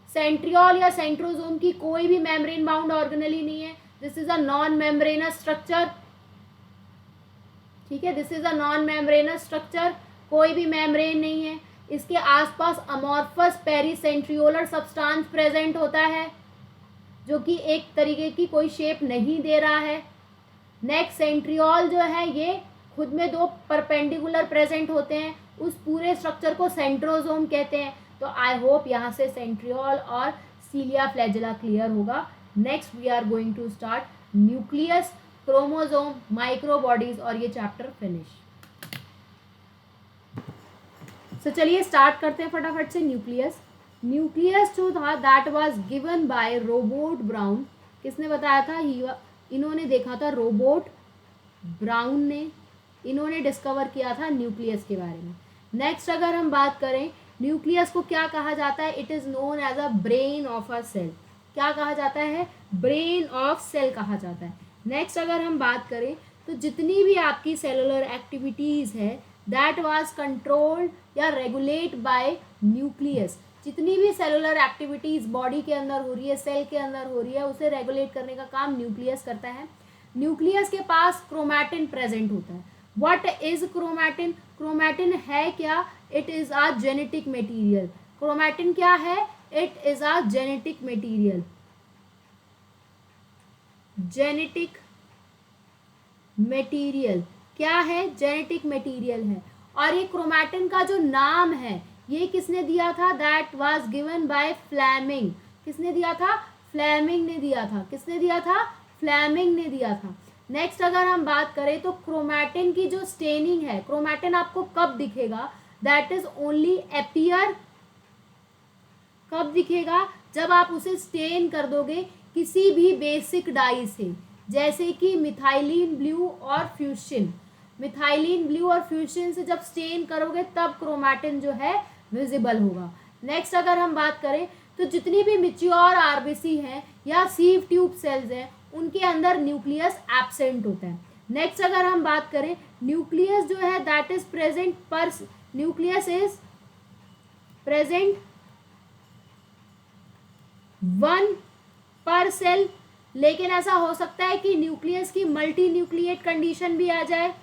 S1: सेंट्रियोल या सेंट्रोजोम की कोई भी मेम्ब्रेन बाउंड ऑर्गेनेली नहीं है। This is a non membranous structure. ठीक है, this is a non membranous structure, कोई भी मेम्ब्रेन नहीं है। इसके आसपास अमॉर्फस पेरीसेंट्रियोलर सब्सटेंस प्रेजेंट होता है, जो कि एक तरीके की कोई शेप नहीं दे रहा है। नेक्स्ट, सेंट्रियोल जो है ये खुद में 2 परपेंडिकुलर प्रेजेंट होते हैं, उस पूरे स्ट्रक्चर को सेंट्रोजोम कहते हैं। तो आई होप यहाँ से सेंट्रियोल और सीलिया फ्लैजिला क्लियर होगा। Next we are going to start nucleus, chromosome, microbodies, और ये चैप्टर फिनिश। तो चलिए स्टार्ट करते हैं फटाफट से। न्यूक्लियस, न्यूक्लियस जो था that was given bye Robert brown. किसने बताया था? इन्होंने देखा था, रोबर्ट ब्राउन ने, इन्होंने डिस्कवर किया था न्यूक्लियस के बारे में। नेक्स्ट अगर हम बात करें, न्यूक्लियस को क्या कहा जाता है? It is known as a brain of a cell. क्या कहा जाता है? ब्रेन ऑफ सेल कहा जाता है। नेक्स्ट अगर हम बात करें तो जितनी भी आपकी सेलुलर एक्टिविटीज़ है दैट वाज कंट्रोल्ड या रेगुलेट बाय न्यूक्लियस। जितनी भी सेलुलर एक्टिविटीज़ बॉडी के अंदर हो रही है, सेल के अंदर हो रही है, उसे रेगुलेट करने का काम न्यूक्लियस करता है। न्यूक्लियस के पास क्रोमैटिन प्रेजेंट होता है। What is chromatin? क्रोमैटिन है क्या? It is a genetic material. Chromatin क्या है? It is a genetic material, genetic material. क्या है? जेनेटिक मटेरियल है। और ये क्रोमैटिन का जो नाम है ये किसने दिया था? That was given by Fleming. किसने दिया था? फ्लेमिंग ने दिया था। किसने दिया था? फ्लेमिंग ने दिया था। नेक्स्ट अगर हम बात करें तो क्रोमैटिन की जो स्टेनिंग है, क्रोमैटिन आपको कब दिखेगा, दैट इज ओनली अपीयर, कब दिखेगा, जब आप उसे स्टेन कर दोगे किसी भी बेसिक डाई से, जैसे कि मिथाइलिन ब्लू और फ्यूशिन। मिथाइलिन ब्लू और फ्यूशिन से जब स्टेन करोगे तब क्रोमैटिन जो है विजिबल होगा। नेक्स्ट अगर हम बात करें तो जितनी भी मैच्योर आरबीसी हैं या सीव ट्यूब सेल्स हैं उनके अंदर न्यूक्लियस एब्सेंट होता है। नेक्स्ट अगर हम बात करें, न्यूक्लियस जो है दैट इज प्रेजेंट पर, न्यूक्लियस इज प्रेजेंट 1 पर सेल, लेकिन ऐसा हो सकता है कि न्यूक्लियस की मल्टी न्यूक्लिएट कंडीशन भी आ जाए।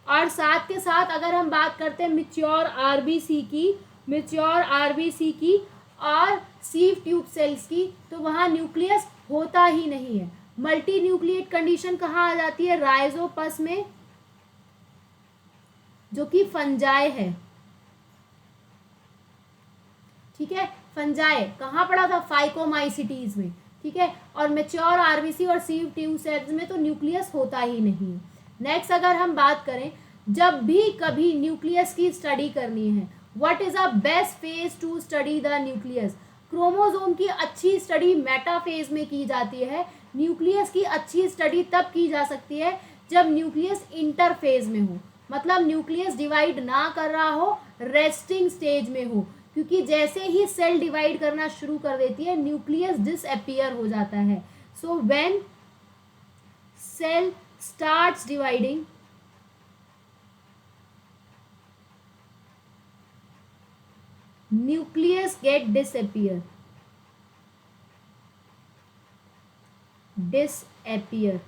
S1: और साथ के साथ अगर हम बात करते हैं मैच्योर आरबीसी की, मैच्योर आरबीसी की और सीव ट्यूब सेल्स की, तो वहाँ न्यूक्लियस होता ही नहीं है। मल्टी न्यूक्लिएट कंडीशन कहाँ आ जाती है, राइजोपस में, जो कि फंजाई है। ठीक है, फंजाई कहाँ पड़ा था, फाइकोमाइसिटीज में। ठीक है, और मैच्योर आरबीसी और सीव ट्यूब सेल्स में तो न्यूक्लियस होता ही नहीं है। नेक्स्ट अगर हम बात करें, जब भी कभी न्यूक्लियस की स्टडी करनी है, what is a best phase two study the nucleus, chromosome की अच्छी स्टडी मेटाफेज में की जाती है। न्यूक्लियस की अच्छी स्टडी तब की जा सकती है जब न्यूक्लियस इंटरफेज में हो, मतलब न्यूक्लियस डिवाइड ना कर रहा हो, रेस्टिंग स्टेज में हो, क्योंकि जैसे ही सेल डिवाइड करना शुरू कर देती है न्यूक्लियस डिसअपीयर हो जाता है। So when cell starts dividing, nucleus get disappear, disappear.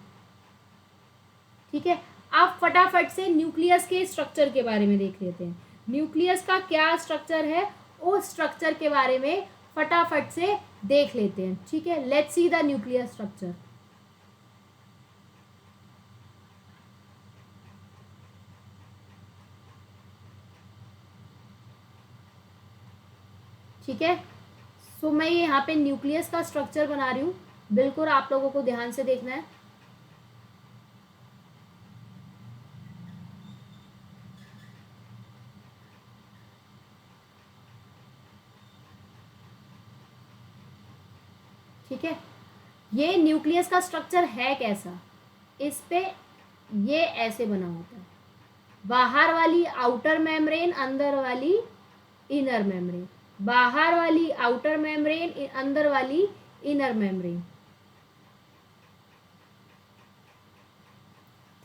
S1: ठीक है, आप फटाफट से न्यूक्लियस के स्ट्रक्चर के बारे में देख लेते हैं। न्यूक्लियस का क्या स्ट्रक्चर है, उस स्ट्रक्चर के बारे में फटाफट से देख लेते हैं। ठीक है, let's see the nucleus structure. ठीक है, सो मैं यहाँ पे न्यूक्लियस का स्ट्रक्चर बना रही हूँ, बिल्कुल आप लोगों को ध्यान से देखना है। ठीक है, ये न्यूक्लियस का स्ट्रक्चर है कैसा, इस पे ये ऐसे बना होता है, बाहर वाली आउटर मेम्ब्रेन, अंदर वाली इनर मेम्ब्रेन, बाहर वाली आउटर मेम्ब्रेन, अंदर वाली इनर मेम्ब्रेन।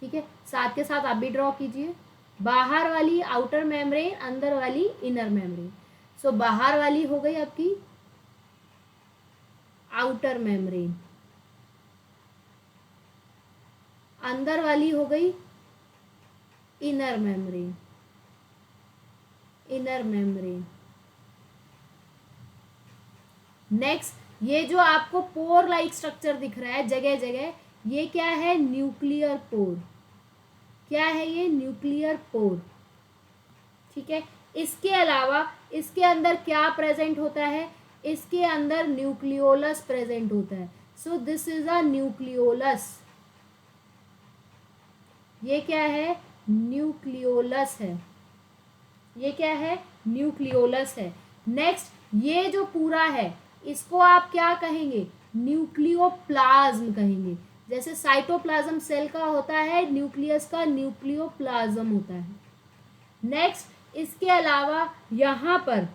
S1: ठीक है, साथ के साथ आप भी ड्रॉ कीजिए, बाहर वाली आउटर मेम्ब्रेन, अंदर वाली इनर मेम्ब्रेन। सो बाहर वाली हो गई आपकी आउटर मेम्ब्रेन, अंदर वाली हो गई inner membrane, inner membrane. Next ये जो आपको पोर लाइक स्ट्रक्चर दिख रहा है जगह जगह, ये क्या है, न्यूक्लियर पोर। क्या है ये, न्यूक्लियर पोर। ठीक है, इसके अलावा इसके अंदर क्या प्रेजेंट होता है, इसके अंदर न्यूक्लियोलस प्रेजेंट होता है। सो दिस इज अ न्यूक्लियोलस, ये क्या है, न्यूक्लियोलस है, ये क्या है, न्यूक्लियोलस है। नेक्स्ट ये जो पूरा है इसको आप क्या कहेंगे, न्यूक्लियोप्लाज्म कहेंगे। जैसे साइटोप्लाज्म सेल का होता है, न्यूक्लियस का न्यूक्लियोप्लाज्म होता है। नेक्स्ट इसके अलावा यहाँ पर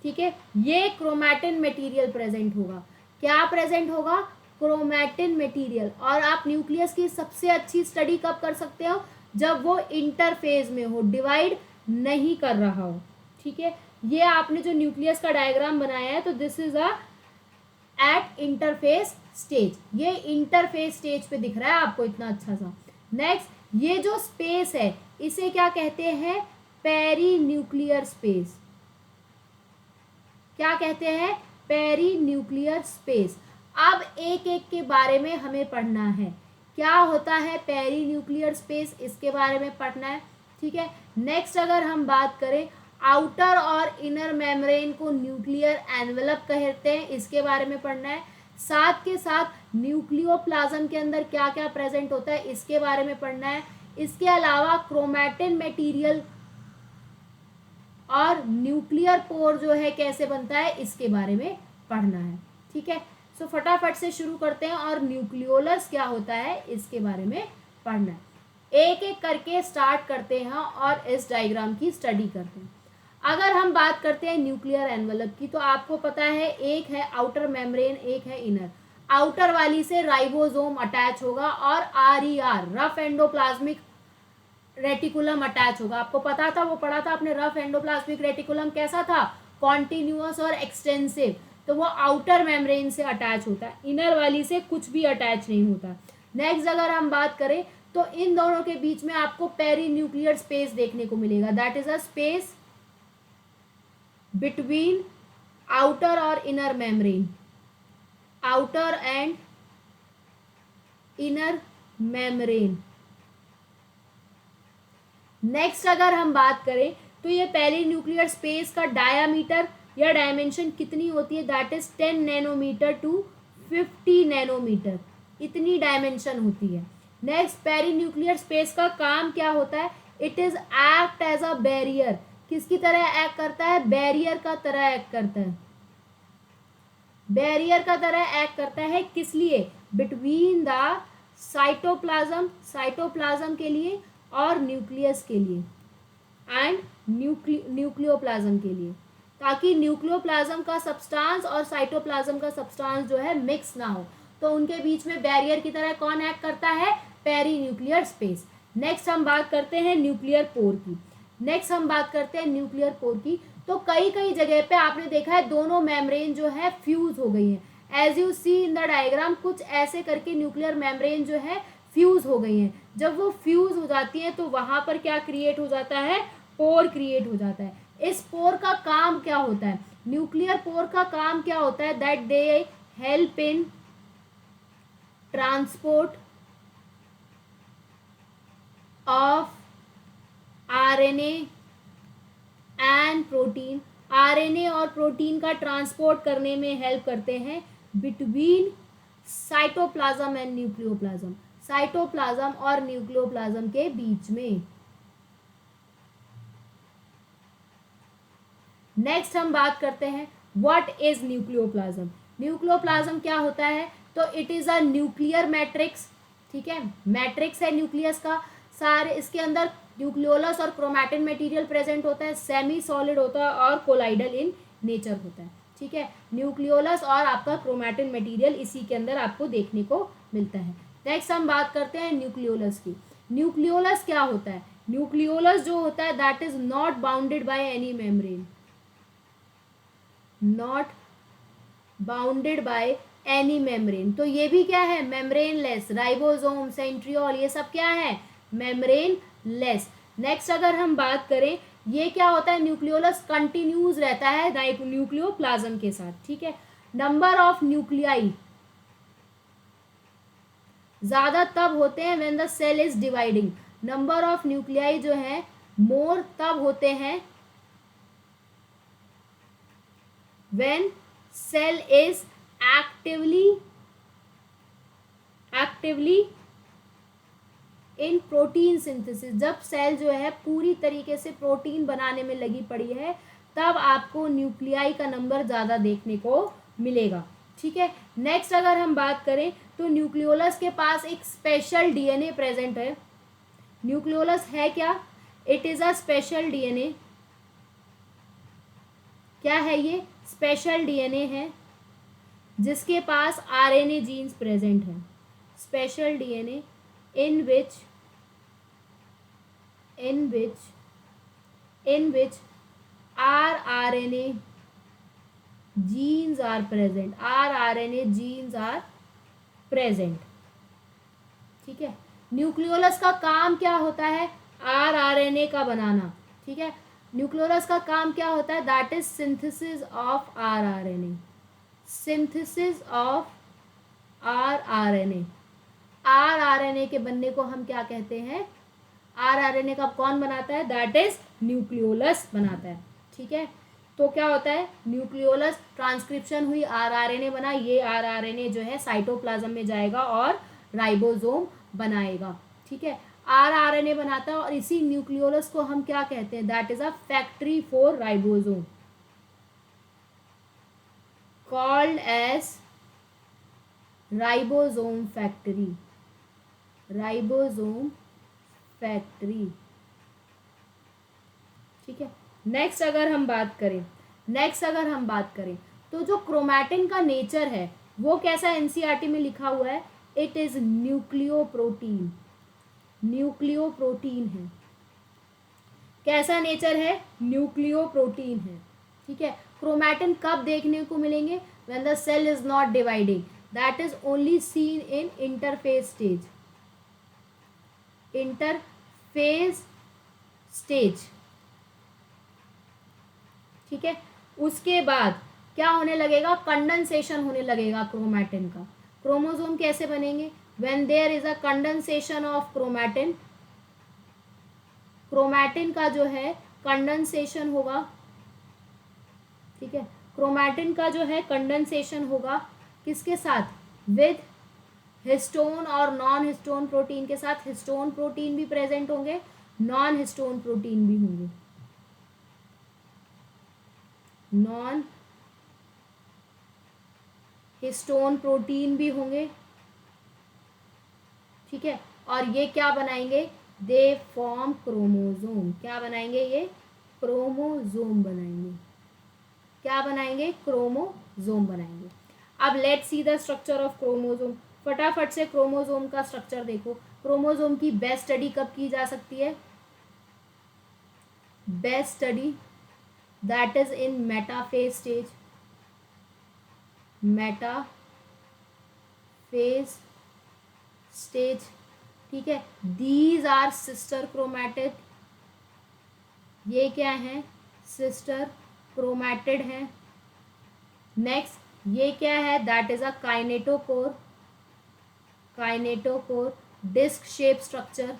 S1: ठीक है, ये क्रोमैटिन मटेरियल प्रेजेंट होगा। क्या प्रेजेंट होगा, क्रोमैटिन मटेरियल। और आप न्यूक्लियस की सबसे अच्छी स्टडी कब कर सकते हो, जब वो इंटरफेज में हो, डिवाइड नहीं कर रहा हो। ठीक है, ये आपने जो न्यूक्लियस का डायग्राम बनाया है, तो this is a at interphase stage, ये इंटरफेस स्टेज पे दिख रहा है आपको इतना अच्छा सा। नेक्स्ट ये जो स्पेस है इसे क्या कहते हैं, पेरी न्यूक्लियर स्पेस। क्या कहते हैं, पेरी न्यूक्लियर स्पेस। अब एक एक के बारे में हमें पढ़ना है, क्या होता है पेरी न्यूक्लियर स्पेस, इसके बारे में पढ़ना है। ठीक है, नेक्स्ट अगर हम बात करें आउटर और इनर मेम्ब्रेन को न्यूक्लियर एनवेलप कहते हैं, इसके बारे में पढ़ना है। साथ के साथ न्यूक्लियोप्लाज्म के अंदर क्या क्या प्रेजेंट होता है इसके बारे में पढ़ना है। इसके अलावा क्रोमैटिन मटेरियल और न्यूक्लियर पोर जो है कैसे बनता है इसके बारे में पढ़ना है। ठीक है, सो फटाफट से शुरू करते हैं और न्यूक्लियोलस क्या होता है इसके बारे में पढ़ना है। एक एक करके स्टार्ट करते हैं और इस डायग्राम की स्टडी करते हैं। अगर हम बात करते हैं न्यूक्लियर एनवेलप की, तो आपको पता है एक है आउटर मेम्ब्रेन, एक है इनर। आउटर वाली से राइबोसोम अटैच होगा और RER rough endoplasmic reticulum attach होगा। आपको पता था, वो पढ़ा था आपने, रफ एंडोप्लाज्मिक रेटिकुलम कैसा था, कॉन्टिन्यूअस और एक्सटेंसिव, तो वो आउटर मेम्ब्रेन से अटैच होता है, इनर वाली से कुछ भी अटैच नहीं होता। नेक्स्ट अगर हम बात करें तो इन दोनों के बीच में आपको पेरी न्यूक्लियर स्पेस देखने को मिलेगा, that is a space between outer और inner membrane, outer and inner membrane. Next अगर हम बात करें तो ये पेरी न्यूक्लियर स्पेस का डायामीटर या डायमेंशन कितनी होती है, that is 10 nanometre to 50 nanometre, इतनी डायमेंशन होती है। नेक्स्ट पेरी न्यूक्लियर स्पेस का काम क्या होता है, it is act as a barrier, किसकी तरह एक्ट करता है, बैरियर का तरह एक्ट करता है, बैरियर का तरह एक्ट करता है, किस लिए, बिटवीन द साइटोप्लाज्म, साइटोप्लाज्म के लिए और न्यूक्लियस के लिए एंड न्यूक्लियोप्लाज्म के लिए, ताकि न्यूक्लियोप्लाज्म का सब्सटेंस और साइटोप्लाज्म का सब्सटेंस जो है मिक्स ना हो, तो उनके बीच में बैरियर की तरह कौन एक्ट करता है, पेरी न्यूक्लियर स्पेस। नेक्स्ट हम बात करते हैं न्यूक्लियर पोर की, नेक्स्ट हम बात करते हैं न्यूक्लियर पोर की। तो कई कई जगह पे आपने देखा है दोनों मेम्ब्रेन जो है फ्यूज हो गई हैं, as you see in the diagram, कुछ ऐसे करके न्यूक्लियर मेम्ब्रेन जो है फ्यूज हो गई हैं। जब वो फ्यूज हो जाती हैं तो वहां पर क्या क्रिएट हो जाता है, पोर क्रिएट हो जाता है। इस पोर का काम क्या होता है, न्यूक्लियर पोर का काम क्या होता है, that they help in transport of RNA and protein, RNA और प्रोटीन का ट्रांसपोर्ट करने में हेल्प करते हैं between cytoplasm and nucleoplasm, cytoplasm और न्यूक्लियोप्लाज्म के बीच में। नेक्स्ट हम बात करते हैं व्हाट इज न्यूक्लियोप्लाज्म। न्यूक्लियोप्लाज्म क्या होता है, तो it is a nuclear matrix, ठीक है, मैट्रिक्स है न्यूक्लियस का, सारे इसके अंदर न्यूक्लियोलस और क्रोमैटिन मटेरियल प्रेजेंट होता है, सेमी सॉलिड होता है और कोलाइडल इन नेचर होता है। ठीक है, न्यूक्लियोलस और आपका क्रोमैटिन मटेरियल इसी के अंदर आपको देखने को मिलता है। नेक्स्ट हम बात करते हैं न्यूक्लियोलस की। न्यूक्लियोलस क्या होता है, न्यूक्लियोलस जो होता है that is not bounded by any membrane, not bounded by any membrane, तो ये भी क्या है, मेम्ब्रेन लेस, राइबोसोम, सेंट्रियोल, ये सब क्या है, मेम्ब्रेन लेस। नेक्स्ट अगर हम बात करें, ये क्या होता है, न्यूक्लियोलस कंटिन्यूज रहता है न्यूक्लियोप्लाज्म के साथ। ठीक है, नंबर ऑफ न्यूक्लियाई ज्यादा तब होते हैं when the cell is dividing, number of nuclei जो है मोर तब होते हैं when cell is actively in protein synthesis, जब सेल जो है पूरी तरीके से प्रोटीन बनाने में लगी पड़ी है तब आपको न्यूक्लियाई का नंबर ज़्यादा देखने को मिलेगा। ठीक है, नेक्स्ट अगर हम बात करें तो न्यूक्लियोलस के पास एक स्पेशल डीएनए प्रेजेंट है। न्यूक्लियोलस है क्या, it is a special DNA, क्या है ये, स्पेशल डीएनए है जिसके पास आरएनए जीन्स प्रेजेंट है, special DNA in which rRNA genes are present, rRNA genes are present। ठीक है, न्यूक्लियोलस का काम क्या होता है, rRNA का बनाना। ठीक है, न्यूक्लियोलस का काम क्या होता है, that is synthesis of rRNA, synthesis of rRNA, rRNA के बनने को हम क्या कहते हैं, rRNA का कौन बनाता है, दैट इज न्यूक्लियोलस बनाता है। ठीक है। तो क्या होता है, न्यूक्लियोलस ट्रांसक्रिप्शन हुई, आरआरएनए बना, ये आरआरएनए जो है साइटोप्लाज्म में जाएगा और राइबोसोम बनाएगा, ठीक है। आरआरएनए बनाता है और इसी न्यूक्लियोलस को हम क्या कहते हैं, that is a factory for ribosome, called as ribosome factory, ribosome factory, ठीक है। नेक्स्ट अगर हम बात करें तो जो क्रोमैटिन का नेचर है वो कैसा एनसीईआरटी में लिखा हुआ है, इट इज न्यूक्लियोप्रोटीन, न्यूक्लियोप्रोटीन है। कैसा नेचर है, न्यूक्लियोप्रोटीन है, ठीक है। क्रोमैटिन कब देखने को मिलेंगे, when the cell is not dividing, that is only seen in interphase stage, interphase stage, ठीक है। उसके बाद क्या होने लगेगा, कंडेंसेशन होने लगेगा क्रोमैटिन का। क्रोमोसोम कैसे बनेंगे, when there is a condensation of chromatin, chromatin का जो है कंडेंसेशन होगा, ठीक है। क्रोमैटिन का जो है कंडेंसेशन होगा किसके साथ, विद हिस्टोन और नॉन हिस्टोन प्रोटीन के साथ। हिस्टोन प्रोटीन भी प्रेजेंट होंगे, नॉन हिस्टोन प्रोटीन भी होंगे, नॉन हिस्टोन प्रोटीन भी होंगे, ठीक है। और ये क्या बनाएंगे, दे फॉर्म क्रोमोसोम, क्या बनाएंगे, ये क्रोमोसोम बनाएंगे, क्या बनाएंगे, क्रोमोसोम बनाएंगे। अब let's see the structure of chromosome, फटाफट से क्रोमोसोम का स्ट्रक्चर देखो। क्रोमोसोम की बेस्ट स्टडी कब की जा सकती है, best study that is in metaphase stage, metaphase stage, ठीक है। दीज आर सिस्टर क्रोमैटिड, ये क्या है, सिस्टर क्रोमैटिड है। नेक्स्ट ये क्या है, that is a kinetochore, kinetochore, disc shape structure,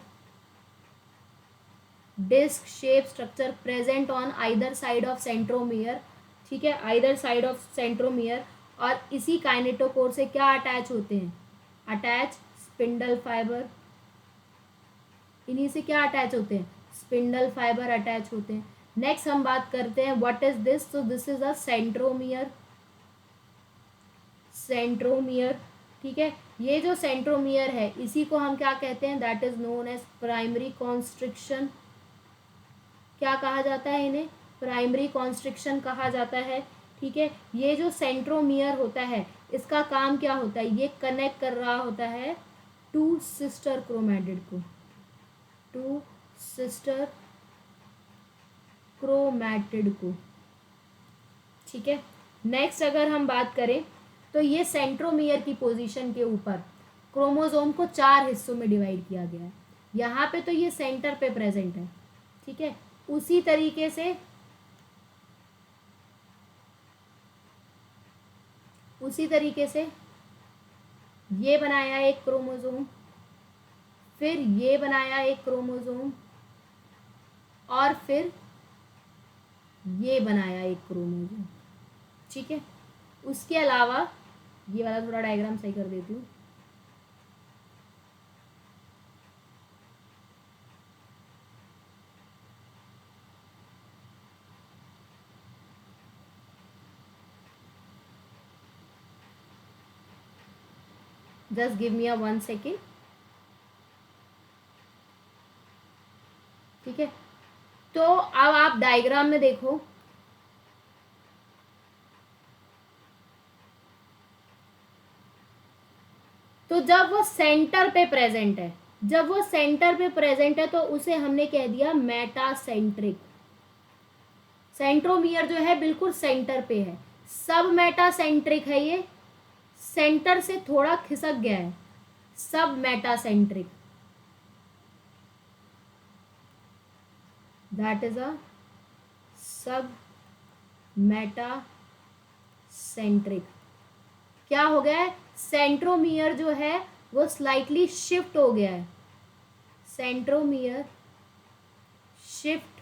S1: disc shape structure present on either side of centromere, ठीक है, आइदर साइड ऑफ सेंट्रोमियर। और इसी काइनेटोकोर से क्या अटैच होते हैं, अटैच स्पिंडल फाइबर, इन्हीं से क्या अटैच होते हैं, स्पिंडल फाइबर अटैच होते हैं। नेक्स्ट हम बात करते हैं व्हाट इज दिस, तो this is a centromere, centromere, ठीक है। ये जो सेंट्रोमियर है इसी को हम क्या कहते हैं, that is known as primary constriction, क्या कहा जाता है इन्हें, प्राइमरी कॉन्स्ट्रिक्शन कहा जाता है, ठीक है। ये जो सेंट्रोमियर होता है इसका काम क्या होता है, ये कनेक्ट कर रहा होता है टू सिस्टर क्रोमैटिड को, टू सिस्टर क्रोमैटिड को, ठीक है। नेक्स्ट अगर हम बात करें तो ये सेंट्रोमियर की पोजीशन के ऊपर क्रोमोसोम को 4 हिस्सों में डिवाइड किया गया है। यहाँ पे तो ये सेंटर पे प्रेजेंट है, ठीक है। उसी तरीके से ये बनाया एक क्रोमोसोम, फिर ये बनाया एक क्रोमोसोम, और फिर ये बनाया एक क्रोमोसोम, ठीक है। उसके अलावा ये वाला थोड़ा डायग्राम सही कर देती हूँ, जस्ट गिव मी अ 1 सेकेंड, ठीक है। तो अब आप डायग्राम में देखो, तो जब वो सेंटर पे प्रेजेंट है, तो उसे हमने कह दिया मेटासेंट्रिक। सेंट्रोमियर जो है बिल्कुल सेंटर पे है, सब मेटासेंट्रिक है, ये सेंटर से थोड़ा खिसक गया है, सब मेटासेंट्रिक, दैट इज अ सब मेटासेंट्रिक। क्या हो गया है, सेंट्रोमियर जो है वो स्लाइटली शिफ्ट हो गया है, सेंट्रोमियर शिफ्ट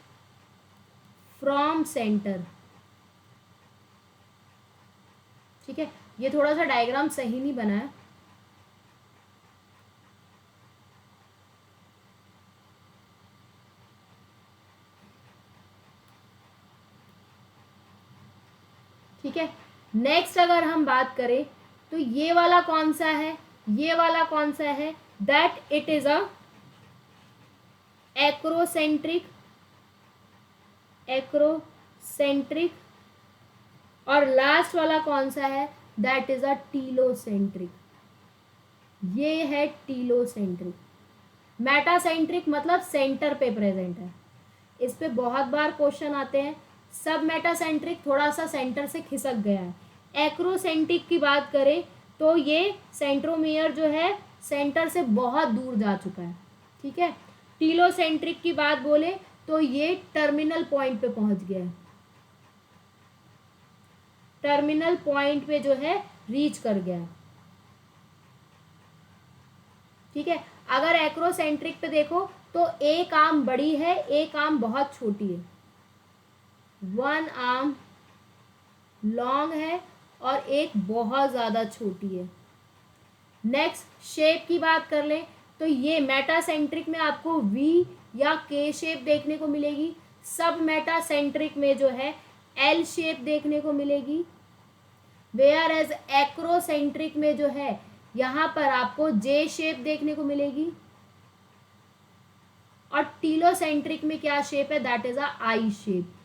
S1: फ्रॉम सेंटर। ठीक है, ये थोड़ा सा डायग्राम सही नहीं बना है। ठीक है, नेक्स्ट अगर हम बात करें तो ये वाला कौन सा है, ये वाला कौन सा है, that it is a acrocentric, acrocentric. और लास्ट वाला कौन सा है, दैट इज अ टीलोसेंट्रिक। ये है टीलोसेंट्रिक। मेटासेंट्रिक मतलब सेंटर पे प्रेजेंट है, इस पे बहुत बार क्वेश्चन आते हैं। सब मेटासेंट्रिक थोड़ा सा सेंटर से खिसक गया है। एक्रोसेंट्रिक की बात करें तो ये सेंट्रोमियर जो है सेंटर से बहुत दूर जा चुका है। ठीक है, टीलोसेंट्रिक की बात बोले तो ये टर्मिनल पॉइंट पे पहुंच गया है, टर्मिनल पॉइंट पे जो है रीच कर गया है। ठीक है, अगर एक्रोसेंट्रिक पे देखो तो एक आर्म बड़ी है, एक आर्म बहुत छोटी है, वन आर्म लॉन्ग है और एक बहुत ज़्यादा छोटी है। नेक्स्ट शेप की बात कर लें तो ये मेटासेंट्रिक में आपको वी या के शेप देखने को मिलेगी, सब मेटासेंट्रिक में जो है एल शेप देखने को मिलेगी, वेयर एज एक्रोसेंट्रिक में जो है यहाँ पर आपको जे शेप देखने को मिलेगी, और टीलोसेंट्रिक में क्या शेप है, that is a I shape.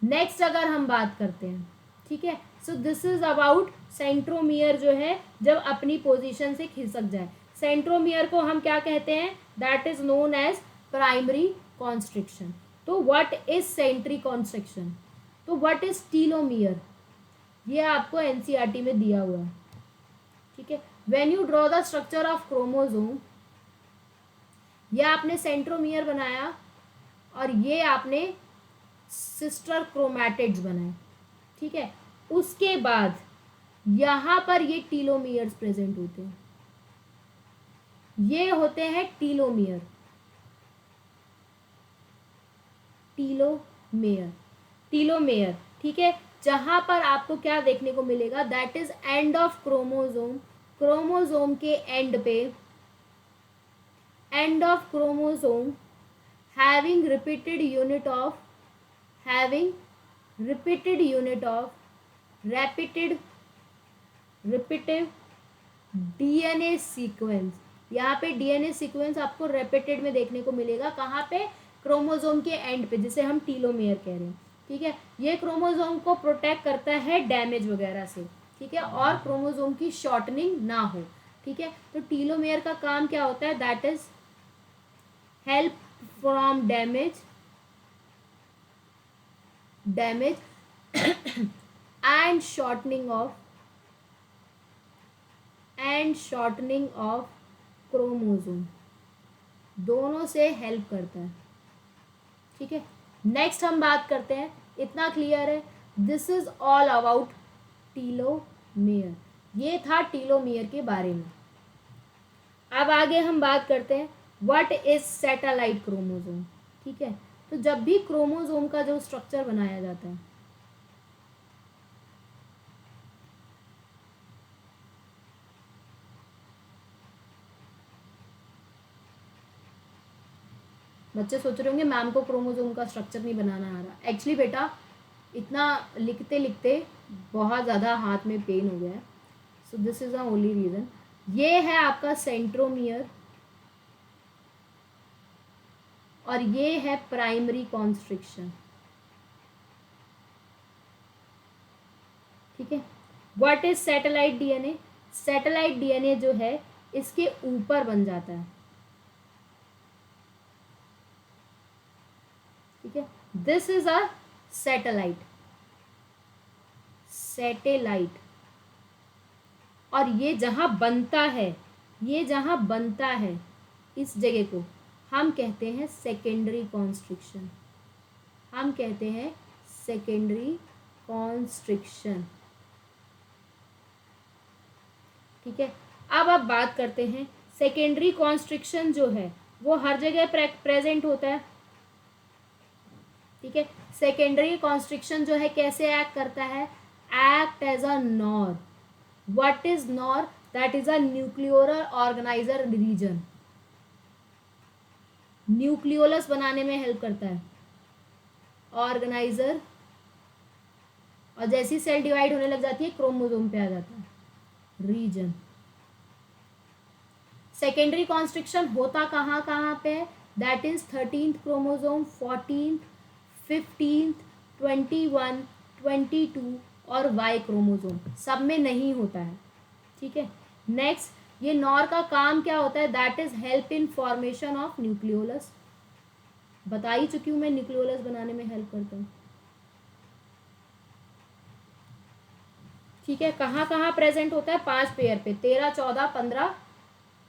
S1: Next अगर हम बात करते हैं, ठीक है, सो दिस इज अबाउट सेंट्रोमियर जो है जब अपनी पोजीशन से खिसक जाए। सेंट्रोमियर को हम क्या कहते हैं, that is known as primary constriction. तो व्हाट इज सेंट्री कॉन्स्ट्रिक्शन, तो व्हाट इज टीलोमियर, ये आपको एनसीईआरटी में दिया हुआ है। ठीक है, when you draw the structure of chromosome, ये आपने सेंट्रोमियर बनाया और ये आपने सिस्टर क्रोमैटिड्स बनाए। ठीक है, उसके बाद यहां पर ये टीलोमियर्स प्रेजेंट होते हैं, ये होते हैं टीलोमियर, टीलोमेयर, टीलोमेयर। ठीक है, जहां पर आपको क्या देखने को मिलेगा, that is end of chromosome, chromosome के एंड पे, end of chromosome having repeated unit of, having repeated unit of repetitive DNA sequence। यहाँ पे DNA सीक्वेंस आपको रेपिटेड में देखने को मिलेगा, कहाँ पे, क्रोमोसोम के एंड पे, जिसे हम टीलोमेयर कह रहे हैं। ठीक है, ये क्रोमोसोम को प्रोटेक्ट करता है डैमेज वगैरह से। ठीक है, और क्रोमोसोम की शॉर्टनिंग ना हो। ठीक है, तो टीलोमेयर का काम क्या होता है, that is help from damage and shortening of chromosome, दोनों से हेल्प करता है। ठीक है, नेक्स्ट हम बात करते हैं, इतना क्लियर है, this is all about telomere. ये था टीलोमेयर के बारे में। अब आगे हम बात करते हैं व्हाट इज सैटेलाइट क्रोमोसोम। ठीक है, तो जब भी क्रोमोसोम का जो स्ट्रक्चर बनाया जाता है, बच्चे सोच रहे होंगे मैम को क्रोमोसोम का स्ट्रक्चर नहीं बनाना आ रहा। एक्चुअली बेटा इतना लिखते लिखते बहुत ज़्यादा हाथ में पेन हो गया है, सो this is the only reason. ये है आपका सेंट्रोमियर और ये है प्राइमरी कॉन्स्ट्रिक्शन। ठीक है, what is satellite DNA, satellite DNA जो है इसके ऊपर बन जाता है। ठीक है, this is a satellite, satellite. और ये जहां बनता है, ये जहां बनता है इस जगह को हम कहते हैं सेकेंडरी कॉन्स्ट्रिक्शन, हम कहते हैं सेकेंडरी कॉन्स्ट्रिक्शन। ठीक है, अब बात करते हैं सेकेंडरी कॉन्स्ट्रिक्शन जो है वो हर जगह प्रेजेंट होता है। ठीक है। सेकेंडरी कॉन्स्ट्रिक्शन जो है कैसे एक्ट करता है, act as a NOR. What is NOR, that is a nucleolar organiser region. Nucleolus बनाने में हेल्प करता है ऑर्गेनाइजर, और जैसी सेल डिवाइड होने लग जाती है क्रोमोसोम पे आ जाता है रीजन. सेकेंडरी कॉन्स्ट्रिक्शन होता कहाँ कहाँ पे, that is 13th chromosome, 14th, 15th, 21, 22 और वाई क्रोमोसोम, सब में नहीं होता है. ठीक है. नेक्स्ट, ये नॉर का काम क्या होता है, that is help in formation of nucleolus. बता ही चुकी हूँ मैं, न्यूक्लियोलस बनाने में हेल्प करता हूँ. ठीक है. कहाँ कहाँ प्रेजेंट होता है, 5 पेयर पे, 13, 14, 15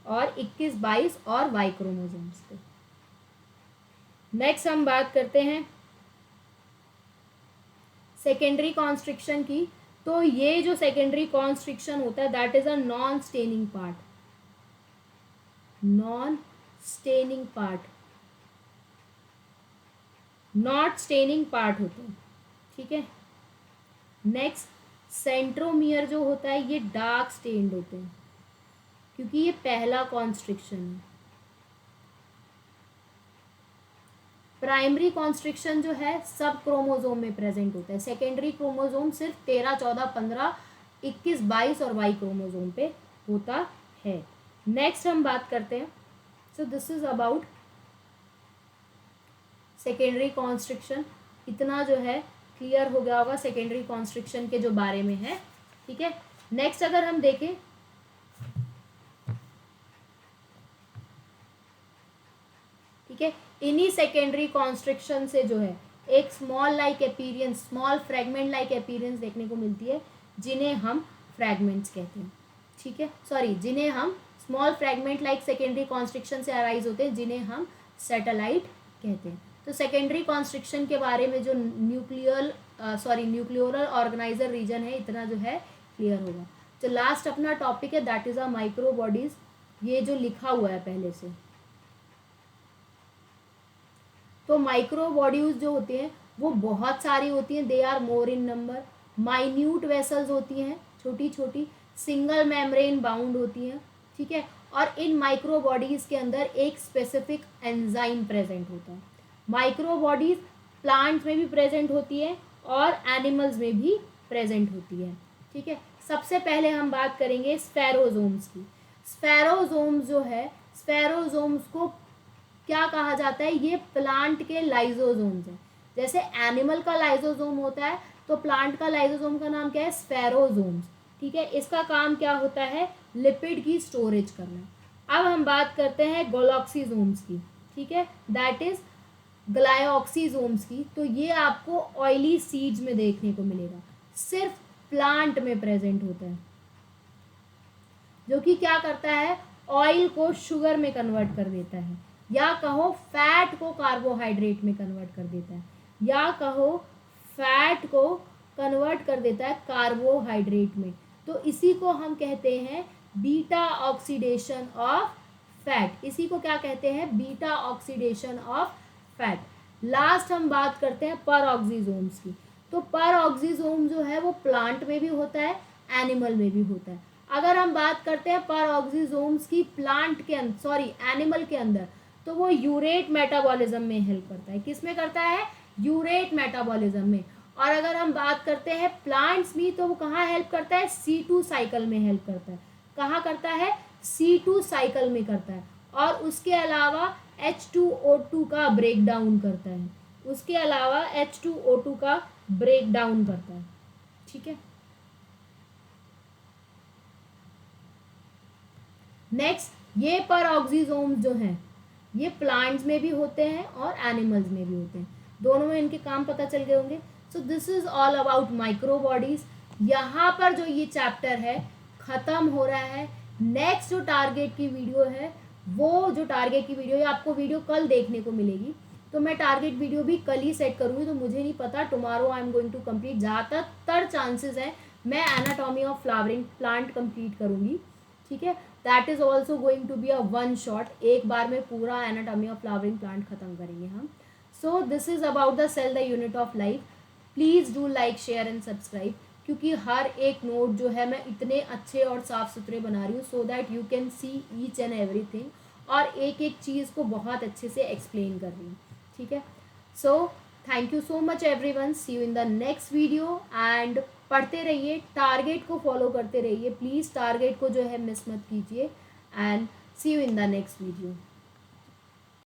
S1: और 21, 22 और वाई क्रोमोसोम्स पे. नेक्स्ट हम बात करते हैं सेकेंडरी कॉन्स्ट्रिक्शन की. तो ये जो सेकेंडरी कॉन्स्ट्रिक्शन होता है that is a non staining part. Non staining part, not staining part होता है. ठीक है. नेक्स्ट, सेंट्रोमियर जो होता है ये डार्क स्टेन्ड होते हैं क्योंकि ये पहला कॉन्स्ट्रिक्शन है. प्राइमरी कॉन्स्ट्रिक्शन जो है सब क्रोमोसोम में प्रेजेंट होता है. सेकेंडरी क्रोमोसोम सिर्फ 13, 14, 15, 21, 22 और वाई क्रोमोसोम पे होता है. नेक्स्ट हम बात करते हैं, so this is about secondary constriction. इतना जो है क्लियर हो गया होगा सेकेंडरी कॉन्स्ट्रिक्शन के जो बारे में है. ठीक है. नेक्स्ट अगर हम देखें, ठीक है, इन्हीं सेकेंडरी कॉन्स्ट्रिक्शन से जो है एक small like appearance, small fragment like appearance देखने को मिलती है जिन्हें हम फ्रैगमेंट्स कहते हैं. ठीक है, सॉरी, जिन्हें हम small fragment like secondary constriction से अराइज होते हैं जिन्हें हम सैटेलाइट कहते हैं. तो सेकेंडरी कॉन्स्ट्रिक्शन के बारे में जो न्यूक्लियोलर ऑर्गेनाइजर रीजन है इतना जो है क्लियर होगा. तो लास्ट अपना टॉपिक है that is a micro bodies. ये जो लिखा हुआ है पहले से, तो माइक्रो बॉडीज जो होती हैं वो बहुत सारी होती हैं. They are more in number. Minute vessels होती हैं, छोटी छोटी, सिंगल मेम्ब्रेन बाउंड होती हैं. ठीक है. और इन माइक्रो बॉडीज के अंदर एक स्पेसिफिक एंजाइम प्रेजेंट होता है. माइक्रो बॉडीज प्लांट्स में भी प्रेजेंट होती है और एनिमल्स में भी प्रेजेंट होती है. ठीक है. सबसे पहले हम बात करेंगे स्फेरोजोम्स की. स्फेरोजोम्स जो है, स्फेरोजोम्स को क्या कहा जाता है, ये प्लांट के लाइजोजोम्स हैं. जैसे एनिमल का लाइजोजोम होता है तो प्लांट का लाइजोजोम का नाम क्या है, स्फेरोजोम्स. ठीक है. इसका काम क्या होता है, लिपिड की स्टोरेज करना. अब हम बात करते हैं गोलॉक्सीजोम्स की. ठीक है, दैट इज ग्लायोक्सीजोम्स की. तो ये आपको ऑयली सीड्स में देखने को मिलेगा, सिर्फ प्लांट में प्रेजेंट होता है, जो कि क्या करता है, ऑयल को शुगर में कन्वर्ट कर देता है, या कहो फैट को कार्बोहाइड्रेट में कन्वर्ट कर देता है, या कहो फैट को कन्वर्ट कर देता है कार्बोहाइड्रेट में. तो इसी को हम कहते हैं बीटा ऑक्सीडेशन ऑफ फैट. इसी को क्या कहते हैं, beta oxidation of fat. Last हम बात करते हैं परऑक्सीजोम्स की. तो परऑक्सीजोम जो है वो प्लांट में भी होता है, एनिमल में भी होता है. अगर हम बात करते हैं परऑक्सीजोम्स की प्लांट के अंदर, सॉरी एनिमल के अंदर, तो वो यूरेट मेटाबॉलिज्म में हेल्प करता है. किस में करता है, यूरेट मेटाबॉलिज्म में. और अगर हम बात करते हैं प्लांट्स में, तो वो कहाँ हेल्प करता है, C2 साइकिल में हेल्प करता है. कहाँ करता है, C2 साइकिल में करता है. और उसके अलावा H2O2 का ब्रेक डाउन करता है. उसके अलावा H2O2 का ब्रेक डाउन करता है. ठीक है. नेक्स्ट, ये परऑक्सीजोम्स जो हैं ये प्लांट्स में भी होते हैं और एनिमल्स में भी होते हैं. दोनों में इनके काम पता चल गए होंगे. सो this is all about micro bodies. यहाँ पर जो ये चैप्टर है ख़त्म हो रहा है. नेक्स्ट जो टारगेट की वीडियो है, वो जो टारगेट की वीडियो है आपको वीडियो कल देखने को मिलेगी. तो मैं टारगेट वीडियो भी कल ही सेट करूँगी. तो मुझे नहीं पता, tomorrow I am going to complete. ज़्यादातर चांसेस है मैं anatomy of flowering plant complete करूँगी. ठीक है. That is also going to be a one shot. एक बार में पूरा एनाटॉमी ऑफ फ्लावरिंग प्लांट खत्म करेंगे हम. So this is about the cell the unit of life. Please do like share and subscribe, क्योंकि हर एक नोट जो है मैं इतने अच्छे और साफ़ सुथरे बना रही हूँ सो that you can see each and everything, और एक एक चीज़ को बहुत अच्छे से एक्सप्लेन कर रही हूँ. ठीक है. So thank you so much everyone. See you in the next video. And पढ़ते रहिए, टारगेट को फॉलो करते रहिए प्लीज़. टारगेट को जो है मिस मत कीजिए. And see you in the next video.